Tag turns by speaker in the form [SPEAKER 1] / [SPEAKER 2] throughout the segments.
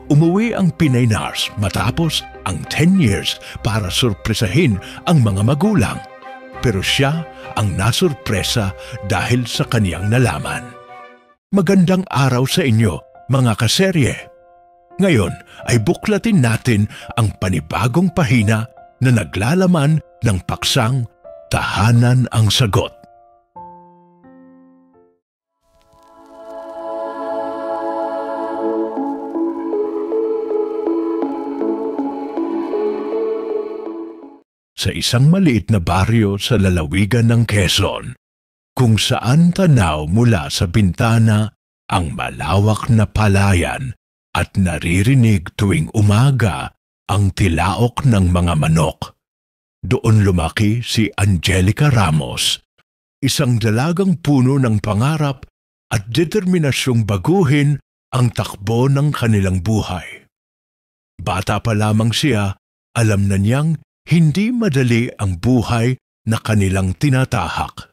[SPEAKER 1] Umuwi ang Pinay Nurse matapos ang 10 years para sorpresahin ang mga magulang. Pero siya ang nasurpresa dahil sa kaniyang nalaman. Magandang araw sa inyo, mga kaserye. Ngayon ay buklatin natin ang panibagong pahina na naglalaman ng paksang Tahanan ang Sagot. Sa isang maliit na baryo sa lalawigan ng Quezon, kung saan tanaw mula sa bintana ang malawak na palayan at naririnig tuwing umaga ang tilaok ng mga manok. Doon lumaki si Angelica Ramos, isang dalagang puno ng pangarap at determinasyong baguhin ang takbo ng kanilang buhay. Bata pa lamang siya, alam na niyang hindi madali ang buhay na kanilang tinatahak.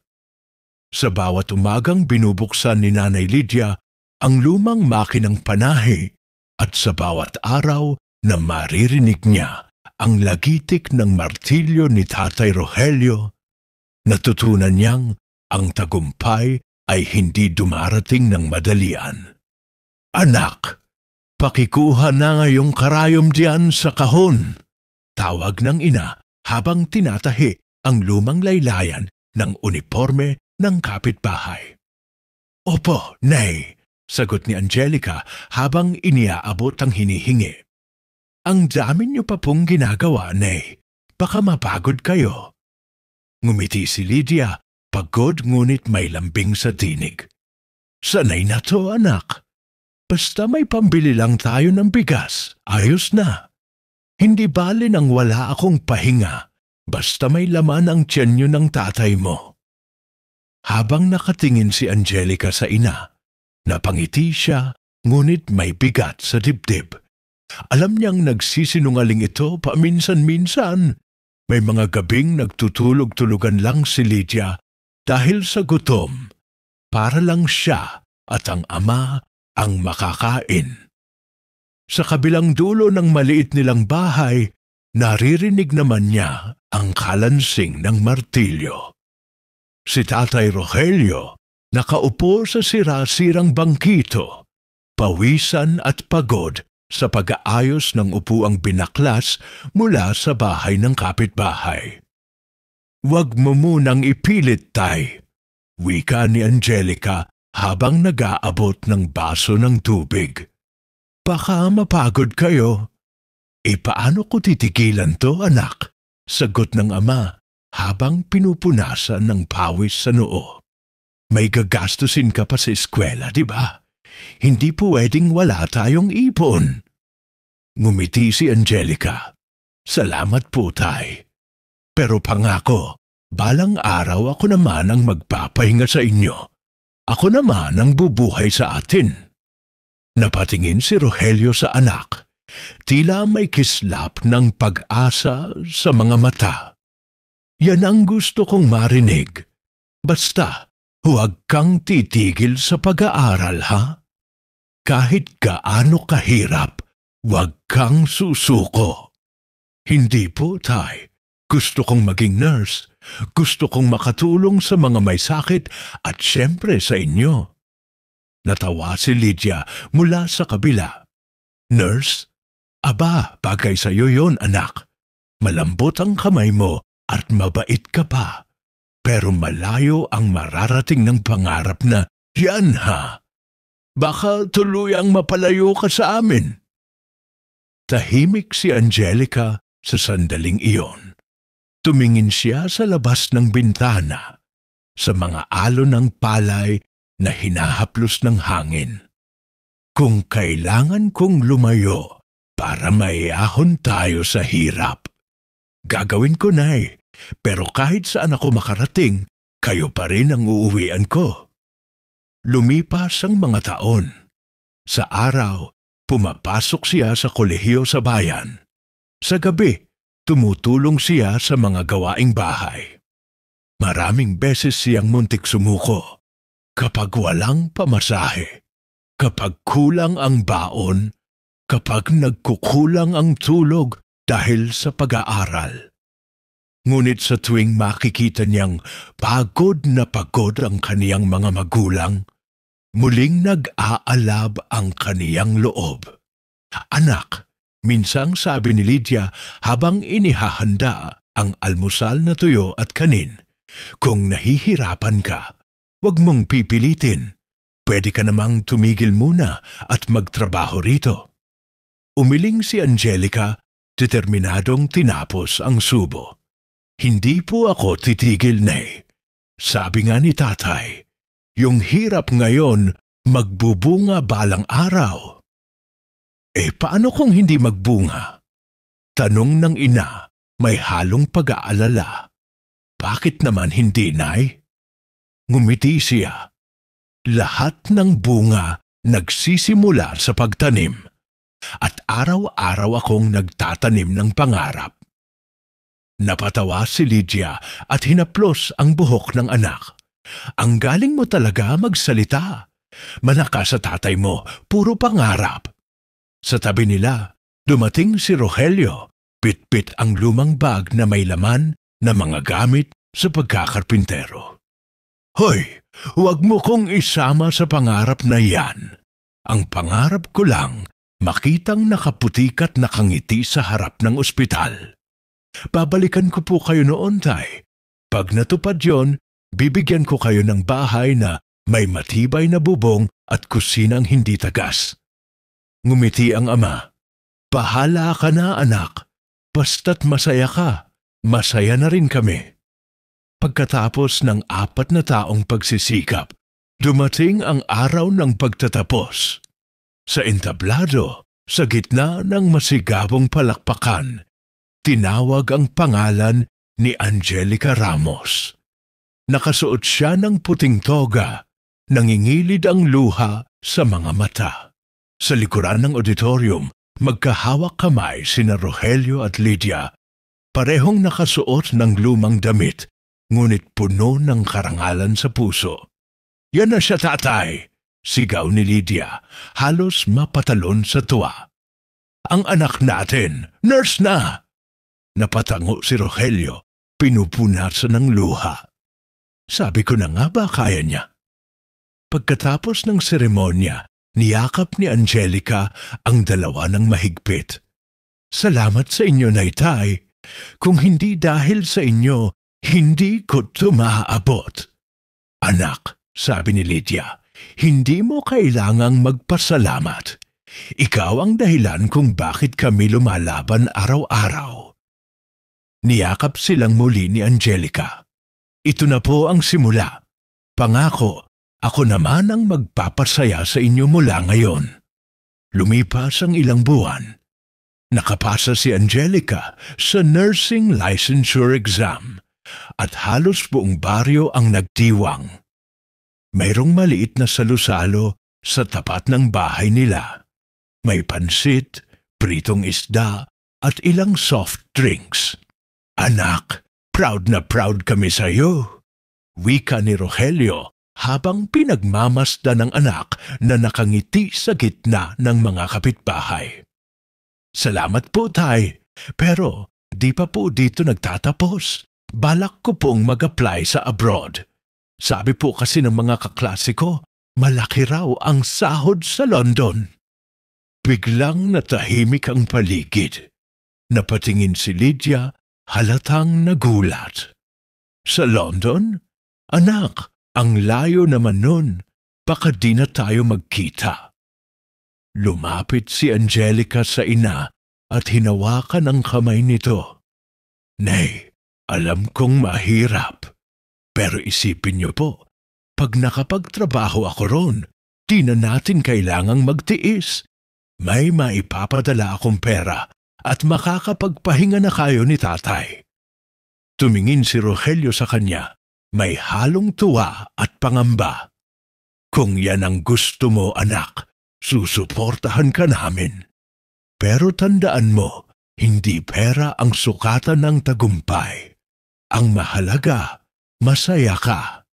[SPEAKER 1] Sa bawat umagang binubuksan ni Nanay Lydia ang lumang makinang panahe at sa bawat araw na maririnig niya ang lagitik ng martilyo ni Tatay Rogelio, natutunan niyang ang tagumpay ay hindi dumarating ng madalian. Anak, pakikuha na ngayong karayom diyan sa kahon. Tawag ng ina habang tinatahi ang lumang laylayan ng uniforme ng kapitbahay. Opo, Nay, sagot ni Angelica habang iniaabot ang hinihingi. Ang dami niyo pa pong ginagawa, Nay. Baka mapagod kayo. Ngumiti si Lydia, pagod ngunit may lambing sa tinig. Sanay na to, anak. Basta may pambili lang tayo ng bigas, ayos na. Hindi bale nang wala akong pahinga, basta may laman ang tiyanyo ng tatay mo. Habang nakatingin si Angelica sa ina, napangiti siya, ngunit may bigat sa dibdib. Alam niyang nagsisinungaling ito paminsan-minsan. May mga gabing nagtutulog-tulugan lang si Lydia dahil sa gutom, para lang siya at ang ama ang makakain. Sa kabilang dulo ng maliit nilang bahay, naririnig naman niya ang kalansing ng martilyo. Si Tatay Rogelio nakaupo sa sira-sirang bangkito, pawisan at pagod sa pag-aayos ng upuang binaklas mula sa bahay ng kapitbahay. Huwag mo munang ipilit, Tay, wika ni Angelica habang nag-aabot ng baso ng tubig. Baka mapagod kayo. Paano ko titigilan to, anak? Sagot ng ama habang pinupunasan ng pawis sa noo. May gagastusin ka pa sa eskwela, di ba? Hindi pwedeng wala tayong ipon. Ngumiti si Angelica. Salamat po, Tay. Pero pangako, balang araw ako naman ang magpapahinga sa inyo. Ako naman ang bubuhay sa atin. Napatingin si Rogelio sa anak, tila may kislap ng pag-asa sa mga mata. Yan ang gusto kong marinig. Basta, huwag kang titigil sa pag-aaral, ha? Kahit gaano kahirap, huwag kang susuko. Hindi po, Tay. Gusto kong maging nurse. Gusto kong makatulong sa mga may sakit at siyempre sa inyo. Natawa si Lydia mula sa kabila. Nurse? Aba, bagay sa iyo yon, anak. Malambot ang kamay mo at mabait ka pa. Pero malayo ang mararating ng pangarap na, yan ha. Baka tuluyang mapalayo ka sa amin. Tahimik si Angelica sa sandaling iyon. Tumingin siya sa labas ng bintana, sa mga alon ng palay na hinahaplos ng hangin. Kung kailangan kong lumayo para maiahon tayo sa hirap, gagawin ko, Nay. Pero kahit saan ako makarating, kayo pa rin ang uuwian ko. Lumipas ang mga taon. Sa araw, pumapasok siya sa kolehiyo sa bayan. Sa gabi, tumutulong siya sa mga gawaing bahay. Maraming beses siyang muntik sumuko. Kapag walang pamasahe, kapag kulang ang baon, kapag nagkukulang ang tulog dahil sa pag-aaral. Ngunit sa tuwing makikita niyang pagod na pagod ang kaniyang mga magulang, muling nag-aalab ang kaniyang loob. Anak, minsang sabi ni Lydia habang inihahanda ang almusal na tuyo at kanin, kung nahihirapan ka, huwag mong pipilitin. Pwede ka namang tumigil muna at magtrabaho rito. Umiling si Angelica, determinadong tinapos ang subo. Hindi po ako titigil, Nay. Sabi nga ni tatay, yung hirap ngayon magbubunga balang araw. Paano kung hindi magbunga? Tanong ng ina, may halong pag-aalala. Bakit naman hindi, Nay? Ngumiti siya. Lahat ng bunga nagsisimula sa pagtanim. At araw-araw akong nagtatanim ng pangarap. Napatawa si Lydia at hinaplos ang buhok ng anak. Ang galing mo talaga magsalita. Malakas sa tatay mo, puro pangarap. Sa tabi nila, dumating si Rogelio, pit-pit ang lumang bag na may laman na mga gamit sa pagkakarpintero. Hoy, huwag mo kong isama sa pangarap na yan. Ang pangarap ko lang, makitang nakaputik at nakangiti sa harap ng ospital. Babalikan ko po kayo noon, Tay. Pag natupad yon, bibigyan ko kayo ng bahay na may matibay na bubong at kusinang hindi tagas. Ngumiti ang ama. Bahala ka na, anak. Basta't masaya ka, masaya na rin kami. Pagkatapos ng 4 na taong pagsisikap, dumating ang araw ng pagtatapos. Sa entablado, sa gitna ng masigabong palakpakan, tinawag ang pangalan ni Angelica Ramos. Nakasuot siya ng puting toga, nangingilid ang luha sa mga mata. Sa likuran ng auditorium, magkahawak kamay sina Rogelio at Lydia, parehong nakasuot ng lumang damit, ngunit puno ng karangalan sa puso. Yan na siya, tatay! Sigaw ni Lydia, halos mapatalon sa tuwa. Ang anak natin, nurse na! Napatango si Rogelio, pinupunasan ng luha. Sabi ko na nga ba kaya niya? Pagkatapos ng seremonya, niyakap ni Angelica ang dalawa ng mahigpit. Salamat sa inyo, Naitay. Kung hindi dahil sa inyo, hindi ko tumaabot. Anak, sabi ni Lydia, hindi mo kailangang magpasalamat. Ikaw ang dahilan kung bakit kami lumalaban araw-araw. Niyakap silang muli ni Angelica. Ito na po ang simula. Pangako, ako naman ang magpapasaya sa inyo mula ngayon. Lumipas ang ilang buwan. Nakapasa si Angelica sa nursing licensure exam at halos buong baryo ang nagdiwang. Mayroong maliit na salusalo sa tapat ng bahay nila. May pansit, pritong isda at ilang soft drinks. Anak, proud na proud kami sa iyo. Wika ni Rogelio habang pinagmamasdan ng anak na nakangiti sa gitna ng mga kapitbahay. Salamat po, Tay. Pero di pa po dito nagtatapos. Balak ko pong mag-apply sa abroad. Sabi po kasi ng mga kaklase ko, malaki raw ang sahod sa London. Biglang natahimik ang paligid. Napatingin si Lydia, halatang nagulat. Sa London? Anak, ang layo naman nun. Baka di na tayo magkita. Lumapit si Angelica sa ina at hinawakan ang kamay nito. Nay, alam kong mahirap. Pero isipin niyo po, pag nakapagtrabaho ako ron, di na natin kailangang magtiis. May maipapadala akong pera at makakapagpahinga na kayo ni tatay. Tumingin si Rogelio sa kanya, may halong tuwa at pangamba. Kung yan ang gusto mo, anak, susuportahan ka namin. Pero tandaan mo, hindi pera ang sukatan ng tagumpay. Ang mahalaga, masaya ka.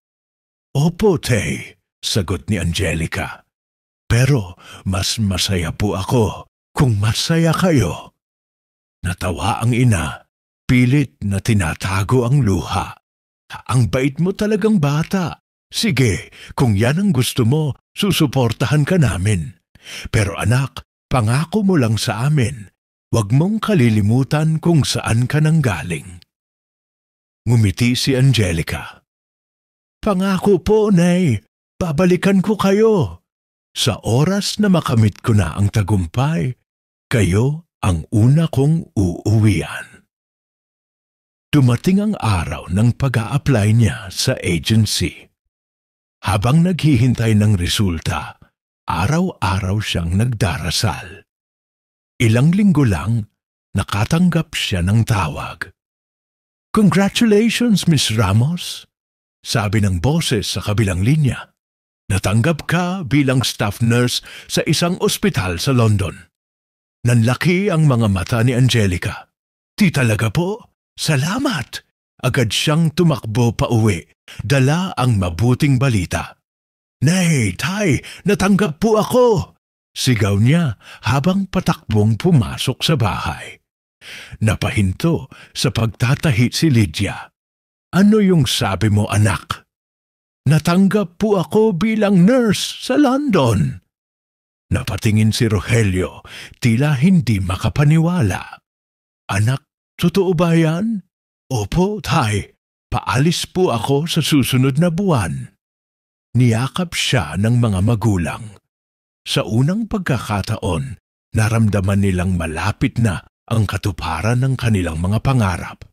[SPEAKER 1] Opo, Tay, sagot ni Angelica. Pero mas masaya po ako kung masaya kayo. Natawa ang ina, pilit na tinatago ang luha. Ang bait mo talagang bata. Sige, kung yan ang gusto mo, susuportahan ka namin. Pero anak, pangako mo lang sa amin, huwag mong kalilimutan kung saan ka nanggaling. Ngumiti si Angelica. Pangako po, Nay, babalikan ko kayo. Sa oras na makamit ko na ang tagumpay, kayo ang una kong uuwian. Dumating ang araw ng pag-a-apply niya sa agency. Habang naghihintay ng resulta, araw-araw siyang nagdarasal. Ilang linggo lang, nakatanggap siya ng tawag. Congratulations, Miss Ramos! Sabi ng boses sa kabilang linya. Natanggap ka bilang staff nurse sa isang ospital sa London. Nanlaki ang mga mata ni Angelica. Di talaga po? Salamat! Agad siyang tumakbo pa uwi, dala ang mabuting balita. Nay, Tay, natanggap po ako! Sigaw niya habang patakbong pumasok sa bahay. Napahinto sa pagtatahi si Lydia. Ano yung sabi mo, anak? Natanggap po ako bilang nurse sa London. Napatingin si Rogelio, tila hindi makapaniwala. Anak, totoo ba yan? Opo, Tay. Paalis po ako sa susunod na buwan. Niyakap siya ng mga magulang. Sa unang pagkakataon, naramdaman nilang malapit na ang katuparan ng kanilang mga pangarap.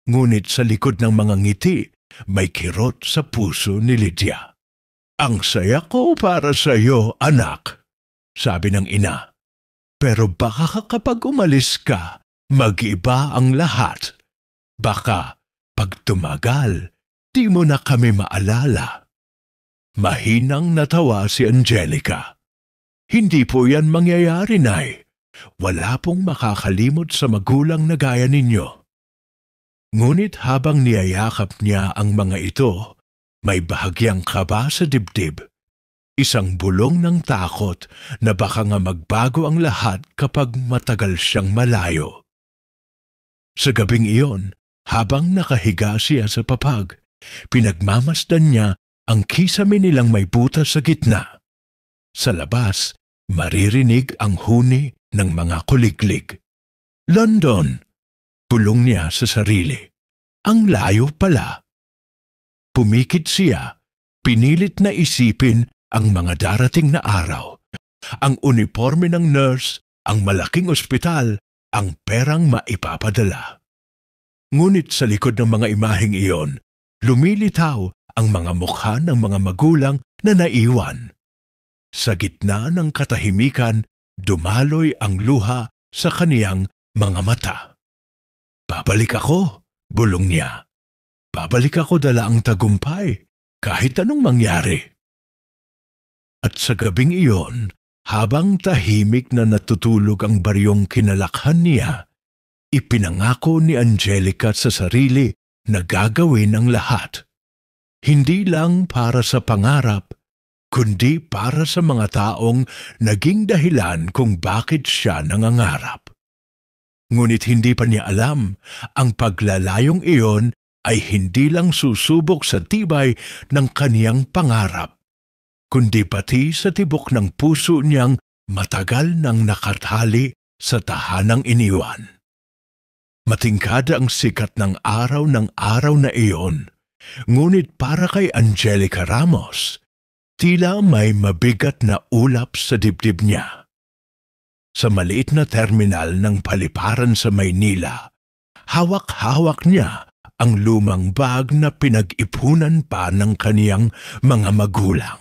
[SPEAKER 1] Ngunit sa likod ng mga ngiti, may kirot sa puso ni Lydia. Ang saya ko para sa iyo, anak, sabi ng ina. Pero baka kapag umalis ka, mag-iba ang lahat. Baka, pag tumagal, di mo na kami maalala. Mahinang natawa si Angelica. Hindi po yan mangyayari, Nay. Wala pong makakalimot sa magulang na gaya ninyo. Ngunit habang niyayakap niya ang mga ito, may bahagyang kaba sa dibdib. Isang bulong ng takot na baka nga magbago ang lahat kapag matagal siyang malayo. Sa gabing iyon, habang nakahiga siya sa papag, pinagmamasdan niya ang kisame nilang may butas sa gitna. Sa labas, maririnig ang huni ng mga kuliglig. London! Bulong niya sa sarili. Ang layo pala. Pumikit siya, pinilit na isipin ang mga darating na araw. Ang uniforme ng nurse, ang malaking ospital, ang perang maipapadala. Ngunit sa likod ng mga imaheng iyon, lumilitaw ang mga mukha ng mga magulang na naiwan. Sa gitna ng katahimikan, dumaloy ang luha sa kaniyang mga mata. Babalik ako, bulong niya. Babalik ako dala ang tagumpay, kahit anong mangyari. At sa gabing iyon, habang tahimik na natutulog ang baryong kinalakhan niya, ipinangako ni Angelica sa sarili na gagawin ang lahat. Hindi lang para sa pangarap, kundi para sa mga taong naging dahilan kung bakit siya nangangarap. Ngunit hindi pa niya alam, ang paglalayong iyon ay hindi lang susubok sa tibay ng kaniyang pangarap, kundi pati sa tibok ng puso niyang matagal nang nakatali sa tahanang iniwan. Matingkada ang sikat ng araw na iyon, ngunit para kay Angelica Ramos, tila may mabigat na ulap sa dibdib niya. Sa maliit na terminal ng paliparan sa Maynila, hawak-hawak niya ang lumang bag na pinag-ipunan pa ng kaniyang mga magulang.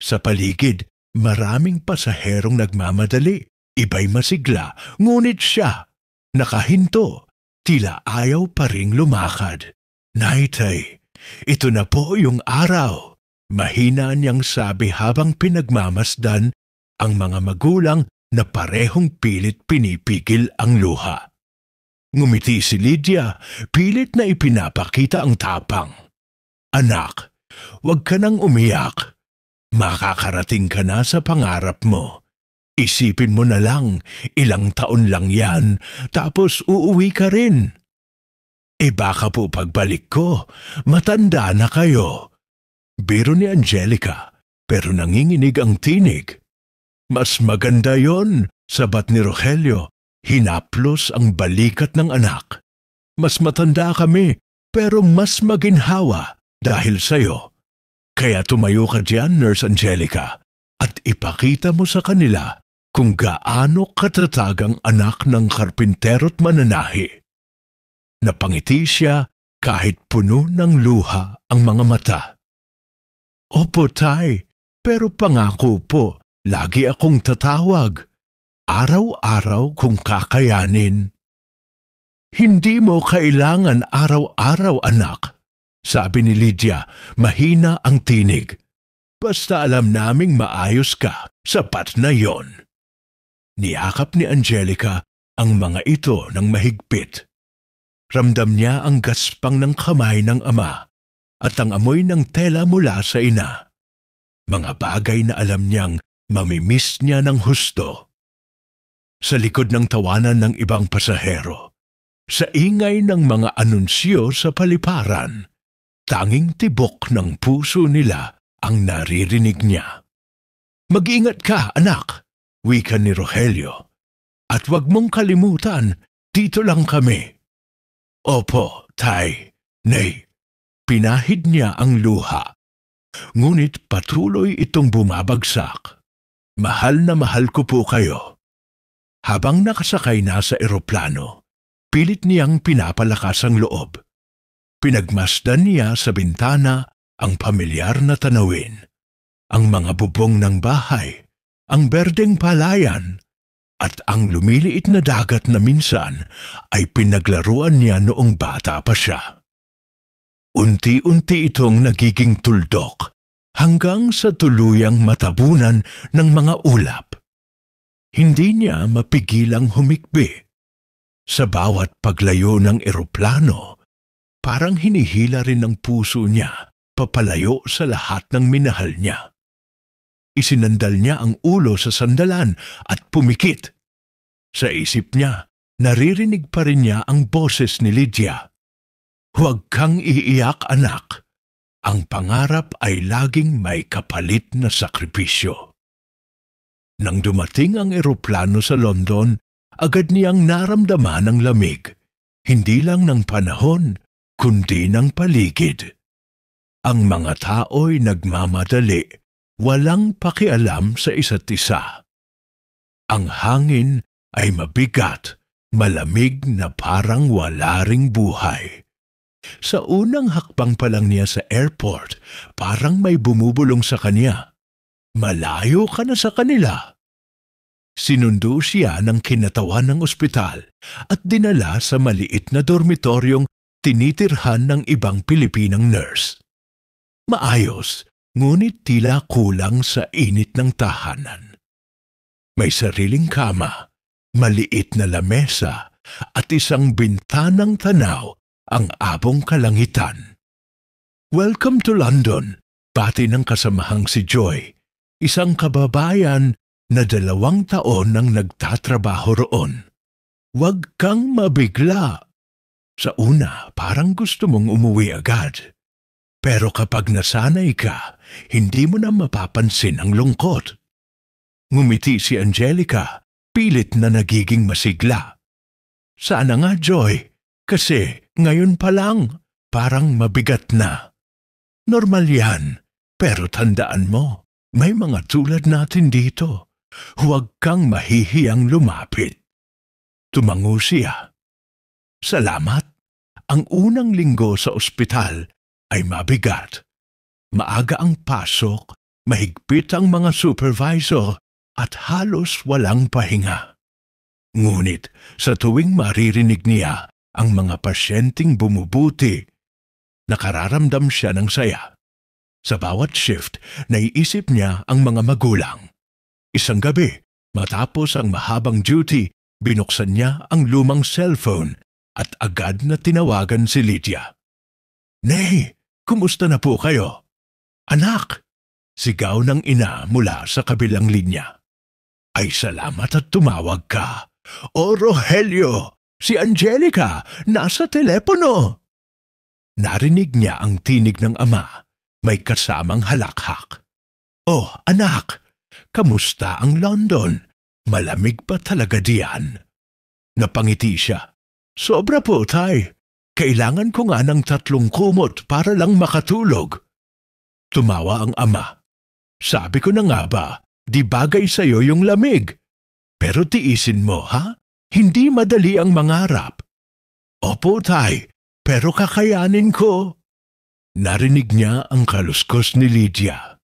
[SPEAKER 1] Sa paligid, maraming pasaherong nagmamadali, iba'y masigla, ngunit siya, nakahinto, tila ayaw pa ring lumakad. Naitay, ito na po yung araw. Mahina niyang sabi habang pinagmamasdan ang mga magulang na parehong pilit pinipigil ang luha. Ngumiti si Lydia, pilit na ipinapakita ang tapang. Anak, huwag ka nang umiyak. Makakarating ka na sa pangarap mo. Isipin mo na lang, ilang taon lang yan, tapos uuwi ka rin. Baka po pagbalik ko, matanda na kayo. Biro ni Angelica, pero nanginginig ang tinig. Mas maganda yon, sabat ni Rogelio, hinaplos ang balikat ng anak. Mas matanda kami, pero mas maginhawa dahil sa'yo. Kaya tumayo ka diyan, Nurse Angelica, at ipakita mo sa kanila kung gaano katatagang anak ng karpintero't mananahi. Napangiti siya kahit puno ng luha ang mga mata. Opo, Tay, pero pangako po, lagi akong tatawag. Araw-araw kung kakayanin. Hindi mo kailangan araw-araw, anak, sabi ni Lydia, mahina ang tinig. Basta alam naming maayos ka, sapat na yon. Niyakap ni Angelica ang mga ito ng mahigpit. Ramdam niya ang gaspang ng kamay ng ama at ang amoy ng tela mula sa ina. Mga bagay na alam niyang mamimiss niya ng husto. Sa likod ng tawanan ng ibang pasahero, sa ingay ng mga anunsyo sa paliparan, tanging tibok ng puso nila ang naririnig niya. Mag-ingat ka, anak, wika ni Rogelio. At wag mong kalimutan, dito lang kami. Opo, Tay, Nay. Pinahid niya ang luha. Ngunit patuloy itong bumabagsak. Mahal na mahal ko po kayo. Habang nakasakay na sa eroplano, pilit niyang pinapalakas ang loob. Pinagmasdan niya sa bintana ang pamilyar na tanawin, ang mga bubong ng bahay, ang berdeng palayan, at ang lumiliit na dagat na minsan ay pinaglaruan niya noong bata pa siya. Unti-unti itong nagiging tuldok hanggang sa tuluyang matabunan ng mga ulap. Hindi niya mapigilang humikbi. Sa bawat paglayo ng eroplano, parang hinihila rin ng puso niya papalayo sa lahat ng minahal niya. Isinandal niya ang ulo sa sandalan at pumikit. Sa isip niya, naririnig pa rin niya ang boses ni Lydia. Huwag kang iiyak, anak. Ang pangarap ay laging may kapalit na sakripisyo. Nang dumating ang eroplano sa London, agad niyang naramdaman ang lamig, hindi lang ng panahon, kundi ng paligid. Ang mga tao'y nagmamadali, walang pakialam sa isa't isa. Ang hangin ay mabigat, malamig na parang wala ring buhay. Sa unang hakbang pa lang niya sa airport, parang may bumubulong sa kanya. Malayo ka na sa kanila. Sinundo siya ng kinatawan ng ospital at dinala sa maliit na dormitoryong tinitirhan ng ibang Pilipinang nurse. Maayos, ngunit tila kulang sa init ng tahanan. May sariling kama, maliit na lamesa at isang bintanang tanaw ang abong kalangitan. Welcome to London, bati ng kasamahang si Joy, isang kababayan na 2 taon nang nagtatrabaho roon. Huwag kang mabigla. Sa una, parang gusto mong umuwi agad. Pero kapag nasanay ka, hindi mo na mapapansin ang lungkot. Ngumiti si Angelica, pilit na nagiging masigla. Sana nga, Joy, kasi ngayon pa lang, parang mabigat na. Normal yan, pero tandaan mo, may mga tulad natin dito. Huwag kang mahihiyang lumapit. Tumango siya. Salamat. Ang unang linggo sa ospital ay mabigat. Maaga ang pasok, mahigpit ang mga supervisor at halos walang pahinga. Ngunit sa tuwing maririnig niya ang mga pasyenteng bumubuti, nakararamdam siya ng saya. Sa bawat shift, naiisip niya ang mga magulang. Isang gabi, matapos ang mahabang duty, binuksan niya ang lumang cellphone at agad na tinawagan si Lydia. Nay, kumusta na po kayo? Anak! Sigaw ng ina mula sa kabilang linya. Ay salamat at tumawag ka. O Rogelio, si Angelica, nasa telepono. Narinig niya ang tinig ng ama, may kasamang halakhak. Oh, anak, kamusta ang London? Malamig pa talaga diyan. Napangiti siya. Sobra po, tay. Kailangan ko nga ng 3 kumot para lang makatulog. Tumawa ang ama. Sabi ko na nga ba, di bagay sa'yo yung lamig. Pero tiisin mo, ha? Hindi madali ang mangarap. Opo, tay, pero kakayanin ko. Narinig niya ang kaluskos ni Lydia.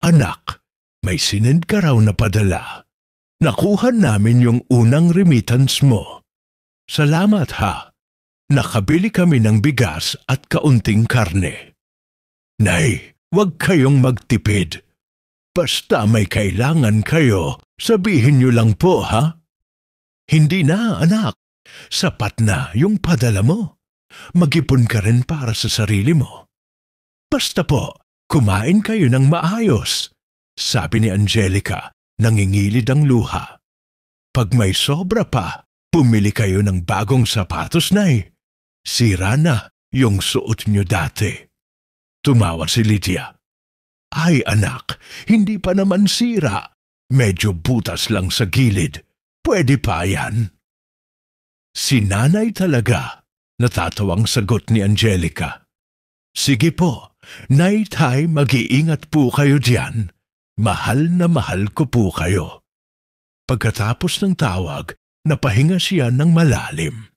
[SPEAKER 1] Anak, may sinend ka raw na padala. Nakuha namin yung unang remittance mo. Salamat ha. Nakabili kami ng bigas at kaunting karne. Nay, huwag kayong magtipid. Basta may kailangan kayo, sabihin niyo lang po ha. Hindi na anak, sapat na yung padala mo. Mag-ipon ka rin para sa sarili mo. Basta po, kumain kayo ng maayos, sabi ni Angelica, nangingilid ang luha. Pag may sobra pa, pumili kayo ng bagong sapatos, nay. Sira na yung suot niyo dati. Tumawa si Lydia. Ay anak, hindi pa naman sira. Medyo butas lang sa gilid. Pwede pa yan. Si nanay talaga, natatawang sagot ni Angelica. Sige po, nay tay, mag-iingat po kayo diyan. Mahal na mahal ko po kayo. Pagkatapos ng tawag, napahinga siya ng malalim.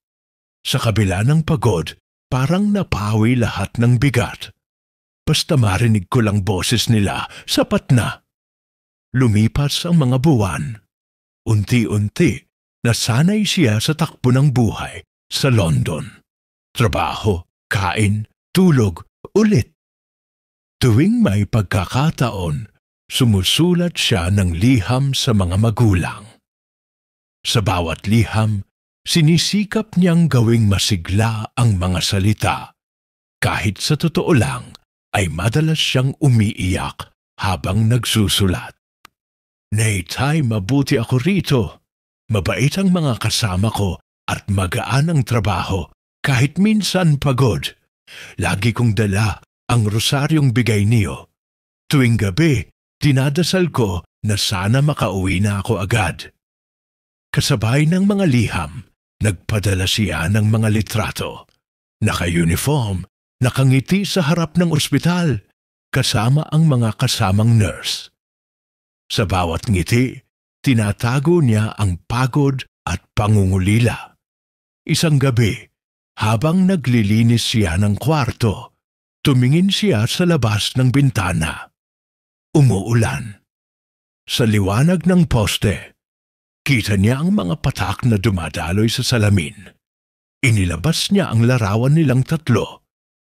[SPEAKER 1] Sa kabila ng pagod, parang napawi lahat ng bigat. Basta marinig ko lang boses nila, sapat na. Lumipas ang mga buwan. Unti-unti, nasanay siya sa takbo ng buhay sa London. Trabaho, kain, tulog, ulit. Tuwing may pagkakataon, sumusulat siya ng liham sa mga magulang. Sa bawat liham, sinisikap niyang gawing masigla ang mga salita. Kahit sa totoo lang, ay madalas siyang umiiyak habang nagsusulat. Nay tay, mabuti ako rito. Mabait ang mga kasama ko at magaan ang trabaho kahit minsan pagod. Lagi kong dala ang rosaryong bigay niyo. Tuwing gabi, dinadasal ko na sana makauwi na ako agad. Kasabay ng mga liham, nagpadala siya ng mga litrato. Naka-uniform, nakangiti sa harap ng ospital, kasama ang mga kasamang nurse. Sa bawat ngiti, tinatago niya ang pagod at pangungulila. Isang gabi, habang naglilinis siya ng kwarto, tumingin siya sa labas ng bintana. Umuulan. Sa liwanag ng poste, kita niya ang mga patak na dumadaloy sa salamin. Inilabas niya ang larawan nilang 3.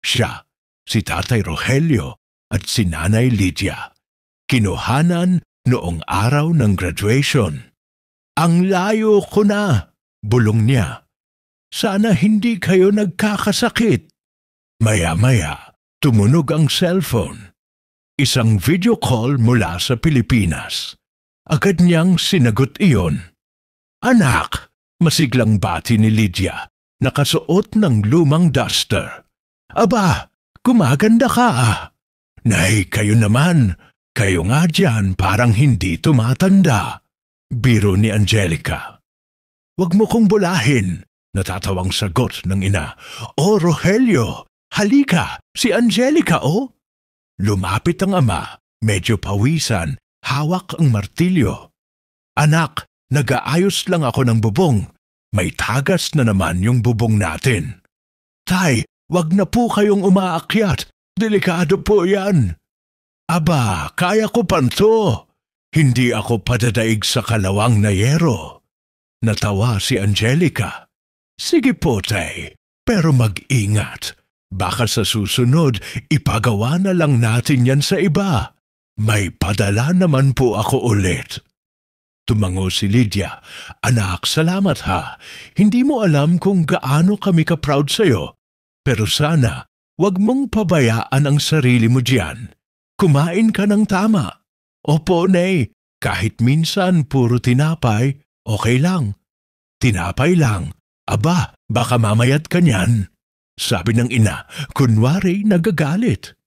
[SPEAKER 1] Siya, si Tatay Rogelio at si Nanay Lydia. Kinuhanan noong araw ng graduation. Ang layo ko na, bulong niya. Sana hindi kayo nagkakasakit. Maya-maya, tumunog ang cellphone. Isang video call mula sa Pilipinas. Agad niyang sinagot iyon. Anak, masiglang bati ni Lydia, nakasuot ng lumang duster. Aba, gumaganda ka ah. Nay, kayo naman. Kayo nga dyan parang hindi tumatanda. Biro ni Angelica. Huwag mo kong bulahin, natatawang sagot ng ina. O Rogelio, halika, si Angelica oh. Lumapit ang ama, medyo pawisan, hawak ang martilyo. Anak, nag-aayos lang ako ng bubong. May tagas na naman yung bubong natin. Tay, wag na po kayong umaakyat. Delikado po yan. Aba, kaya ko panto. Hindi ako padadaig sa kalawang na yero. Natawa si Angelica. Sige po, tay, pero mag-ingat. Baka sa susunod, ipagawa na lang natin yan sa iba. May padala naman po ako ulit. Tumango si Lydia. Anak, salamat ha. Hindi mo alam kung gaano kami ka-proud sa'yo. Pero sana, wag mong pabayaan ang sarili mo diyan. Kumain ka ng tama. Opo, Nay. Kahit minsan puro tinapay, okay lang. Tinapay lang. Aba, baka mamayat ka niyan. Sabi ng ina, kunwari nagagalit.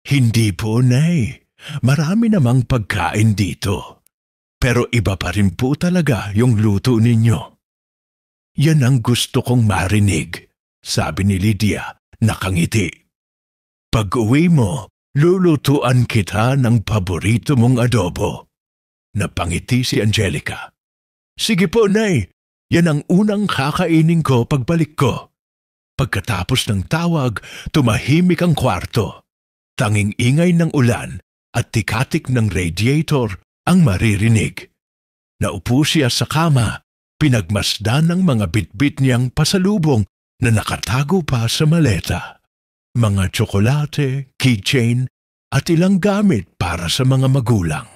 [SPEAKER 1] Hindi po, Nay. Marami namang pagkain dito. Pero iba pa rin po talaga yung luto ninyo. Yan ang gusto kong marinig, sabi ni Lydia, nakangiti. Pag-uwi mo, lulutuan kita ng paborito mong adobo. Napangiti si Angelica. Sige po, Nay. Yan ang unang kakainin ko pagbalik ko. Pagkatapos ng tawag, tumahimik ang kwarto. Tanging ingay ng ulan at tikatik ng radiator ang maririnig. Naupo siya sa kama, pinagmasdan ng mga bitbit niyang pasalubong na nakatago pa sa maleta. Mga tsokolate, keychain at ilang gamit para sa mga magulang.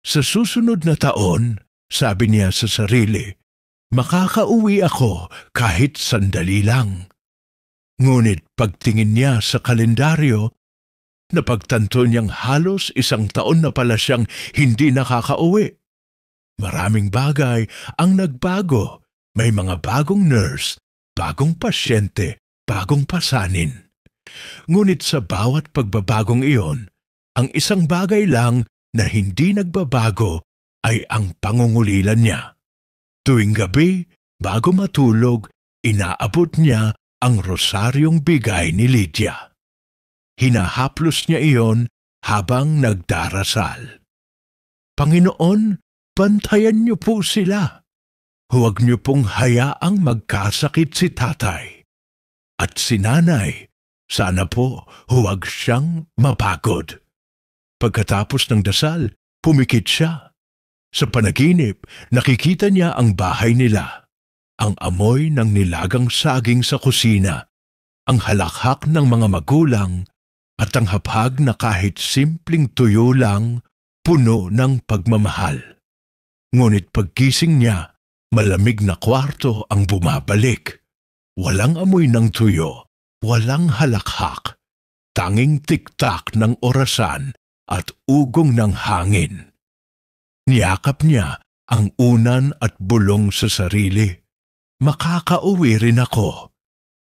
[SPEAKER 1] Sa susunod na taon, sabi niya sa sarili, makakauwi ako kahit sandali lang. Ngunit pagtingin niya sa kalendaryo, napagtanto niyang halos 1 taon na pala siyang hindi nakakauwi. Maraming bagay ang nagbago. May mga bagong nurse, bagong pasyente, bagong pasanin. Ngunit sa bawat pagbabagong iyon, ang isang bagay lang na hindi nagbabago ay ang pangungulilan niya. Tuwing gabi, bago matulog, inaabot niya ang rosaryong bigay ni Lydia. Hinahaplos niya iyon habang nagdarasal. Panginoon, bantayan niyo po sila. Huwag niyo pong hayaang magkasakit si tatay. At si nanay, sana po huwag siyang mapagod. Pagkatapos ng dasal, pumikit siya. Sa panaginip, nakikita niya ang bahay nila. Ang amoy ng nilagang saging sa kusina, ang halakhak ng mga magulang, at ang hapag na kahit simpleng tuyo lang, puno ng pagmamahal. Ngunit paggising niya, malamig na kwarto ang bumabalik. Walang amoy ng tuyo, walang halakhak, tanging tiktak ng orasan at ugong ng hangin. Niyakap niya ang unan at bulong sa sarili. Makakauwi rin ako.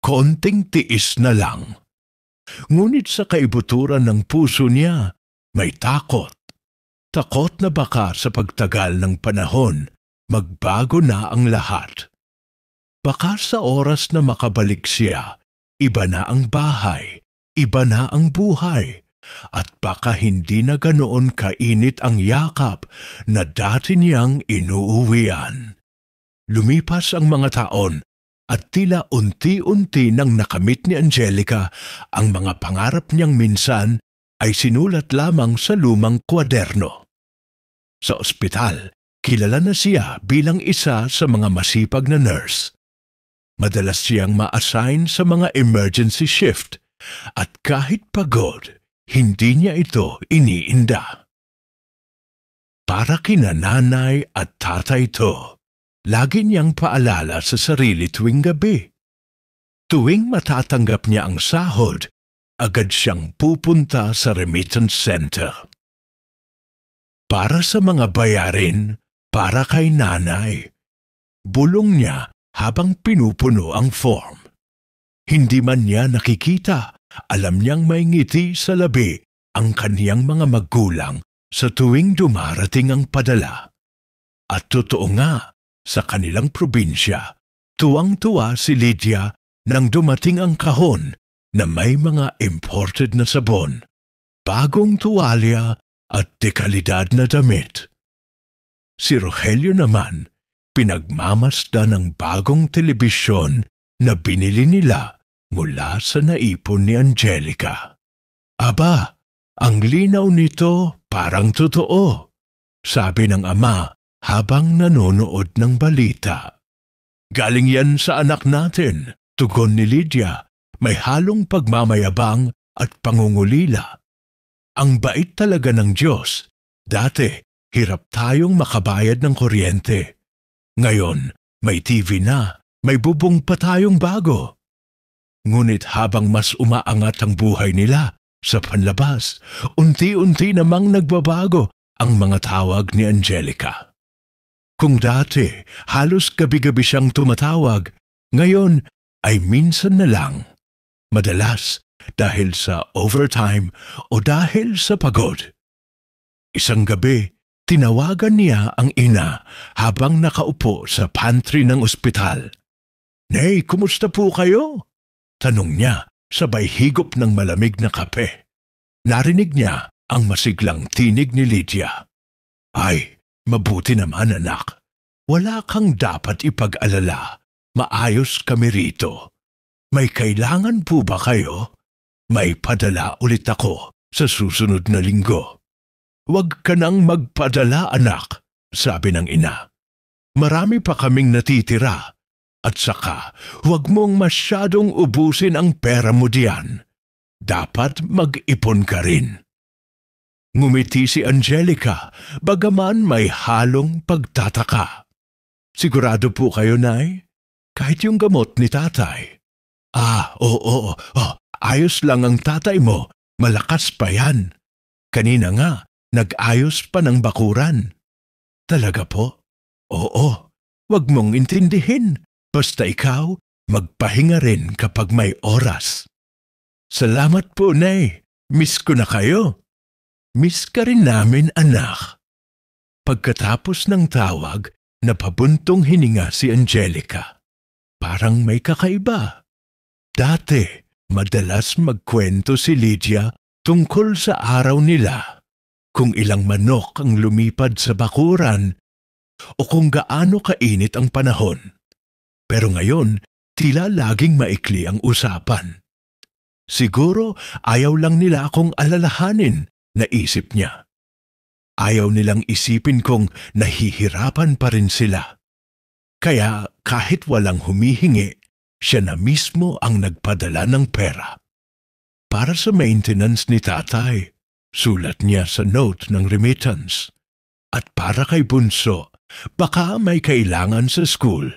[SPEAKER 1] Konting tiis na lang. Ngunit sa kaibuturan ng puso niya, may takot. Takot na baka sa pagtagal ng panahon, magbago na ang lahat. Baka sa oras na makabalik siya, iba na ang bahay, iba na ang buhay, at baka hindi na ganoon kainit ang yakap na dati niyang inuuwian. Lumipas ang mga taon at tila unti-unti nang nakamit ni Angelica ang mga pangarap niyang minsan ay sinulat lamang sa lumang kwaderno. Sa ospital, kilala na siya bilang isa sa mga masipag na nurse. Madalas siyang ma-assign sa mga emergency shift at kahit pagod, hindi niya ito iniinda. Para kina nanay at tatay to, lagi niyang paalala sa sarili tuwing gabi. Tuwing matatanggap niya ang sahod, agad siyang pupunta sa remittance center. Para sa mga bayarin, para kay nanay. Bulong niya habang pinupuno ang form. Hindi man niya nakikita, alam niyang may ngiti sa labi ang kaniyang mga magulang sa tuwing dumarating ang padala. At totoo nga, sa kanilang probinsya, tuwang-tuwa si Lydia nang dumating ang kahon na may mga imported na sabon, bagong tuwalya at dekalidad na damit. Si Rogelio naman, pinagmamasdan ng bagong telebisyon na binili nila mula sa naipon ni Angelica. Aba, ang linaw nito parang totoo, sabi ng ama habang nanonood ng balita. Galing yan sa anak natin, tugon ni Lydia, may halong pagmamayabang at pangungulila. Ang bait talaga ng Diyos. Dati, hirap tayong makabayad ng kuryente. Ngayon, may TV na, may bubong pa tayong bago. Ngunit habang mas umaangat ang buhay nila sa panlabas, unti-unti namang nagbabago ang mga tawag ni Angelica. Kung dati halos gabi-gabi siyang tumatawag, ngayon ay minsan na lang. Madalas dahil sa overtime o dahil sa pagod. Isang gabi, tinawagan niya ang ina habang nakaupo sa pantry ng ospital. "Nay, kumusta po kayo?" Tanong niya sabay higop ng malamig na kape. Narinig niya ang masiglang tinig ni Lydia. "Ay, mabuti naman anak. Wala kang dapat ipag-alala. Maayos kami rito. May kailangan po ba kayo? May padala ulit ako sa susunod na linggo." "Huwag ka nang magpadala anak," sabi ng ina. "Marami pa kaming natitira. At saka, huwag mong masyadong ubusin ang pera mo diyan. Dapat mag-ipon ka rin." Ngumiti si Angelica, bagaman may halong pagtataka. "Sigurado po kayo, Nay? Kahit yung gamot ni tatay?" Oo. Ayos lang ang tatay mo. Malakas pa yan. Kanina nga, nag-ayos pa ng bakuran." "Talaga po?" "Oo. Huwag mong intindihin. Basta ikaw, magpahinga rin kapag may oras." "Salamat po, Nay. Miss ko na kayo." "Miss ka rin namin, anak." Pagkatapos ng tawag, napabuntong hininga si Angelica. Parang may kakaiba. Dati, madalas magkwento si Lydia tungkol sa araw nila, kung ilang manok ang lumipad sa bakuran o kung gaano kainit ang panahon. Pero ngayon, tila laging maikli ang usapan. Siguro ayaw lang nila akong alalahanin, naisip niya. Ayaw nilang isipin kong nahihirapan pa rin sila. Kaya kahit walang humihingi, siya na mismo ang nagpadala ng pera. Para sa maintenance ni tatay, sulat niya sa note ng remittance. At para kay Bunso, baka may kailangan sa school.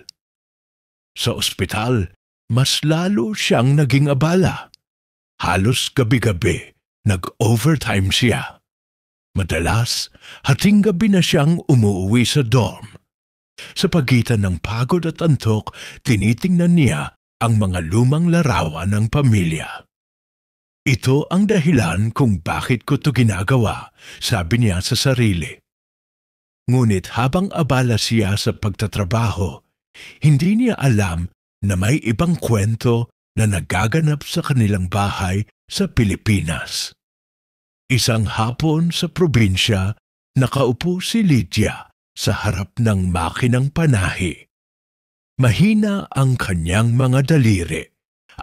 [SPEAKER 1] Sa ospital, mas lalo siyang naging abala. Halos gabi-gabi, nag-overtime siya. Madalas, hating gabi na siyang umuwi sa dorm. Sa pagitan ng pagod at antok, tinitingnan niya ang mga lumang larawan ng pamilya. "Ito ang dahilan kung bakit ko to ginagawa," sabi niya sa sarili. Ngunit habang abala siya sa pagtatrabaho, hindi niya alam na may ibang kwento na nagaganap sa kanilang bahay sa Pilipinas. Isang hapon sa probinsya, nakaupo si Lydia sa harap ng makinang panahi. Mahina ang kanyang mga daliri